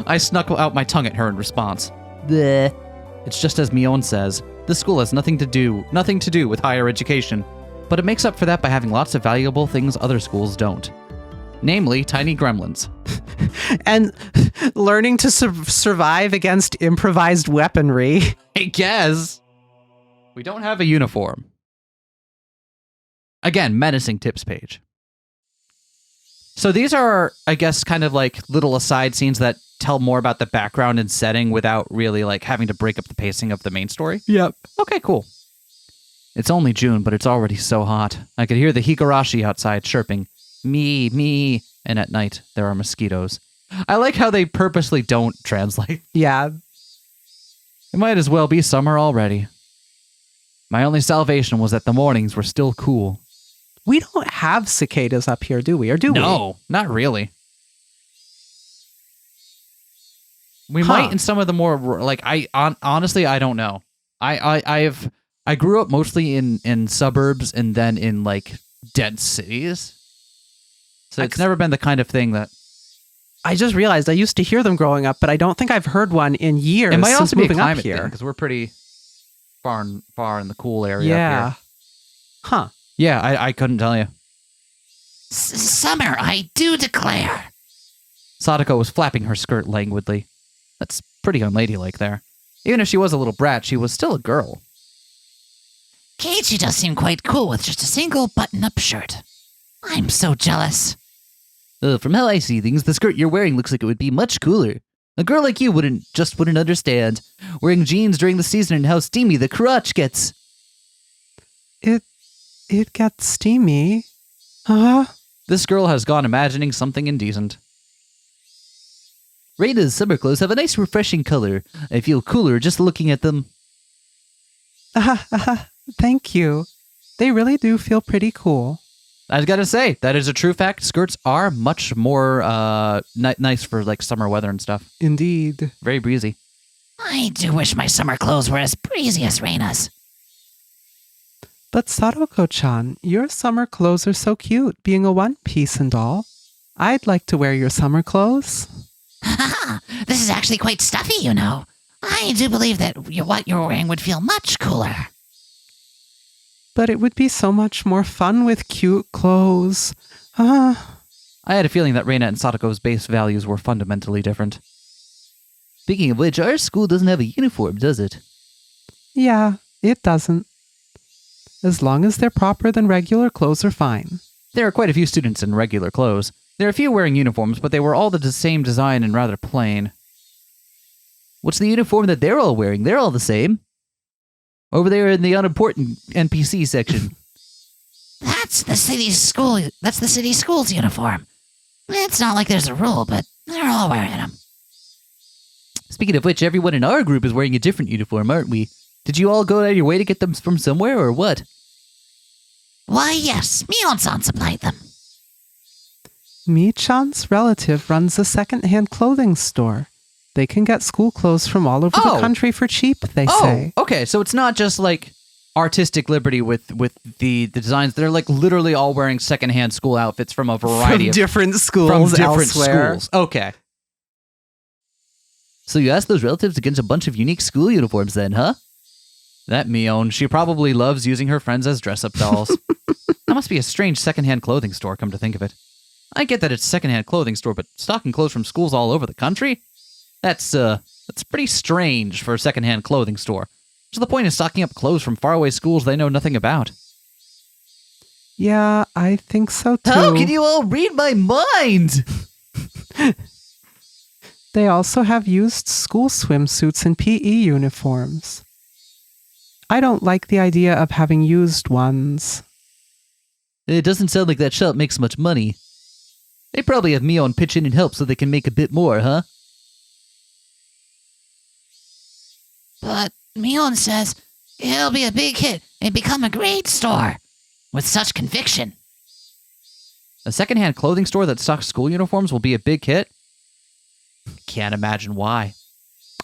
I snuck out my tongue at her in response. Bleh. It's just as Mion says. This school has nothing to do with higher education, but it makes up for that by having lots of valuable things other schools don't. Namely, tiny gremlins. And learning to survive against improvised weaponry. I guess. We don't have a uniform. Again, menacing tips page. So these are, I guess, kind of like little aside scenes that tell more about the background and setting without really like having to break up the pacing of the main story. Yep. Okay, cool. It's only June, but it's already so hot. I could hear the Higurashi outside chirping, me, and at night there are mosquitoes. I like how they purposely don't translate. Yeah. It might as well be summer already. My only salvation was that the mornings were still cool. We don't have cicadas up here, do we? Or do we? No, not really. We might in some of the more like honestly I don't know. I grew up mostly in suburbs and then in like dead cities. So it's never been the kind of thing that I just realized I used to hear them growing up, but I don't think I've heard one in years. it might since also be a moving up climate here. thing because we're pretty far in the cool area. Yeah. Up here. Huh. Yeah, I couldn't tell you. Summer, I do declare. Satoko was flapping her skirt languidly. That's pretty unladylike there. Even if she was a little brat, she was still a girl. Keiichi does seem quite cool with just a single button-up shirt. I'm so jealous. From how I see things, the skirt you're wearing looks like it would be much cooler. A girl like you wouldn't understand. Wearing jeans during the season and how steamy the crotch gets. It gets steamy. Huh? This girl has gone imagining something indecent. Rena's summer clothes have a nice refreshing color. I feel cooler just looking at them. Thank you. They really do feel pretty cool. I was gotta say, that is a true fact. Skirts are much more nice for like summer weather and stuff. Indeed. Very breezy. I do wish my summer clothes were as breezy as Rena's. But Satoko-chan, your summer clothes are so cute, being a one-piece and all. I'd like to wear your summer clothes. This is actually quite stuffy, you know. I do believe that what you're wearing would feel much cooler. But it would be so much more fun with cute clothes. I I had a feeling that Rena and Satoko's base values were fundamentally different. Speaking of which, our school doesn't have a uniform, does it? Yeah, it doesn't. As long as they're proper, then regular clothes are fine. There are quite a few students in regular clothes. There are a few wearing uniforms, but they were all the same design and rather plain. What's the uniform that they're all wearing? They're all the same. Over there in the unimportant NPC section. That's the city school's uniform. It's not like there's a rule, but they're all wearing them. Speaking of which, everyone in our group is wearing a different uniform, aren't we? Did you all go out of your way to get them from somewhere, or what? Why, yes, Mion-san supplied them. Mi-chan's relative runs a second-hand clothing store. They can get school clothes from all over the country for cheap, they say. Okay, so it's not just like artistic liberty with the designs. They're like literally all wearing secondhand school outfits from a variety of different schools elsewhere. schools. Okay. So you asked those relatives to get a bunch of unique school uniforms then, huh? That Mion, she probably loves using her friends as dress-up dolls. That must be a strange secondhand clothing store, come to think of it. I get that it's a secondhand clothing store, but stocking clothes from schools all over the country? That's pretty strange for a secondhand clothing store. What's the point of stocking up clothes from faraway schools they know nothing about? Yeah, I think so too. How can you all read my mind? They also have used school swimsuits and PE uniforms. I don't like the idea of having used ones. It doesn't sound like that shop makes much money. They probably have Mion pitch in and help so they can make a bit more, huh? But Mion says it'll be a big hit and become a great store. With such conviction. A secondhand clothing store that stocks school uniforms will be a big hit? Can't imagine why.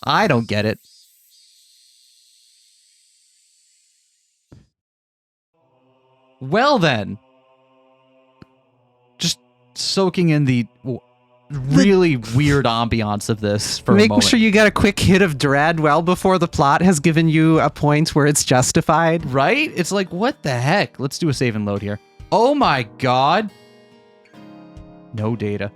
I don't get it. Well then. Just soaking in the really weird ambiance of this for a moment. Making sure you get a quick hit of dread well before the plot has given you a point where it's justified. Right? It's like, what the heck? Let's do a save and load here. Oh my god. No data.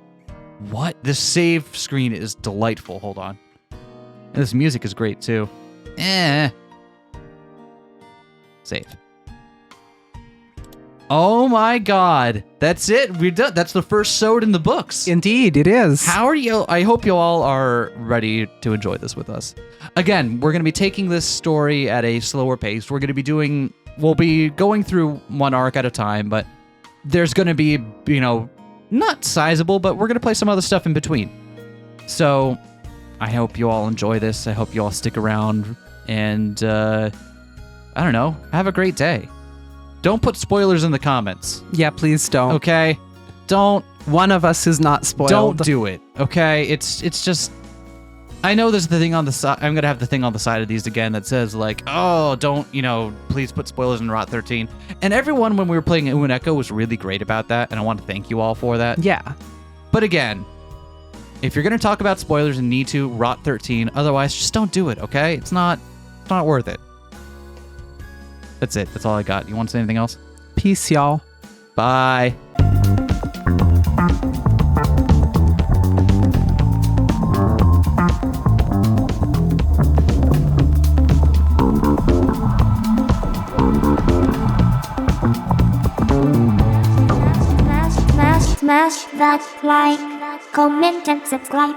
What? This save screen is delightful. Hold on. And this music is great too. Save. Oh my god. That's it. We're done. That's the first sode in the books. Indeed, it is. How are you? I hope you all are ready to enjoy this with us. Again, we're going to be taking this story at a slower pace. We'll be going through one arc at a time, but there's going to be, not sizable, but we're going to play some other stuff in between. So I hope you all enjoy this. I hope you all stick around and, I don't know, have a great day. Don't put spoilers in the comments. Yeah, please don't. Okay? Don't. One of us is not spoiled. Don't do it, okay? It's just... I know there's the thing on the side... I'm going to have the thing on the side of these again that says, like, oh, don't, please put spoilers in Rot 13. And everyone, when we were playing Uineko, was really great about that, and I want to thank you all for that. Yeah. But again, if you're going to talk about spoilers and need to, Rot 13. Otherwise, just don't do it, okay? It's not worth it. That's it. That's all I got. You want to say anything else? Peace, y'all. Bye. Smash that like, comment and subscribe.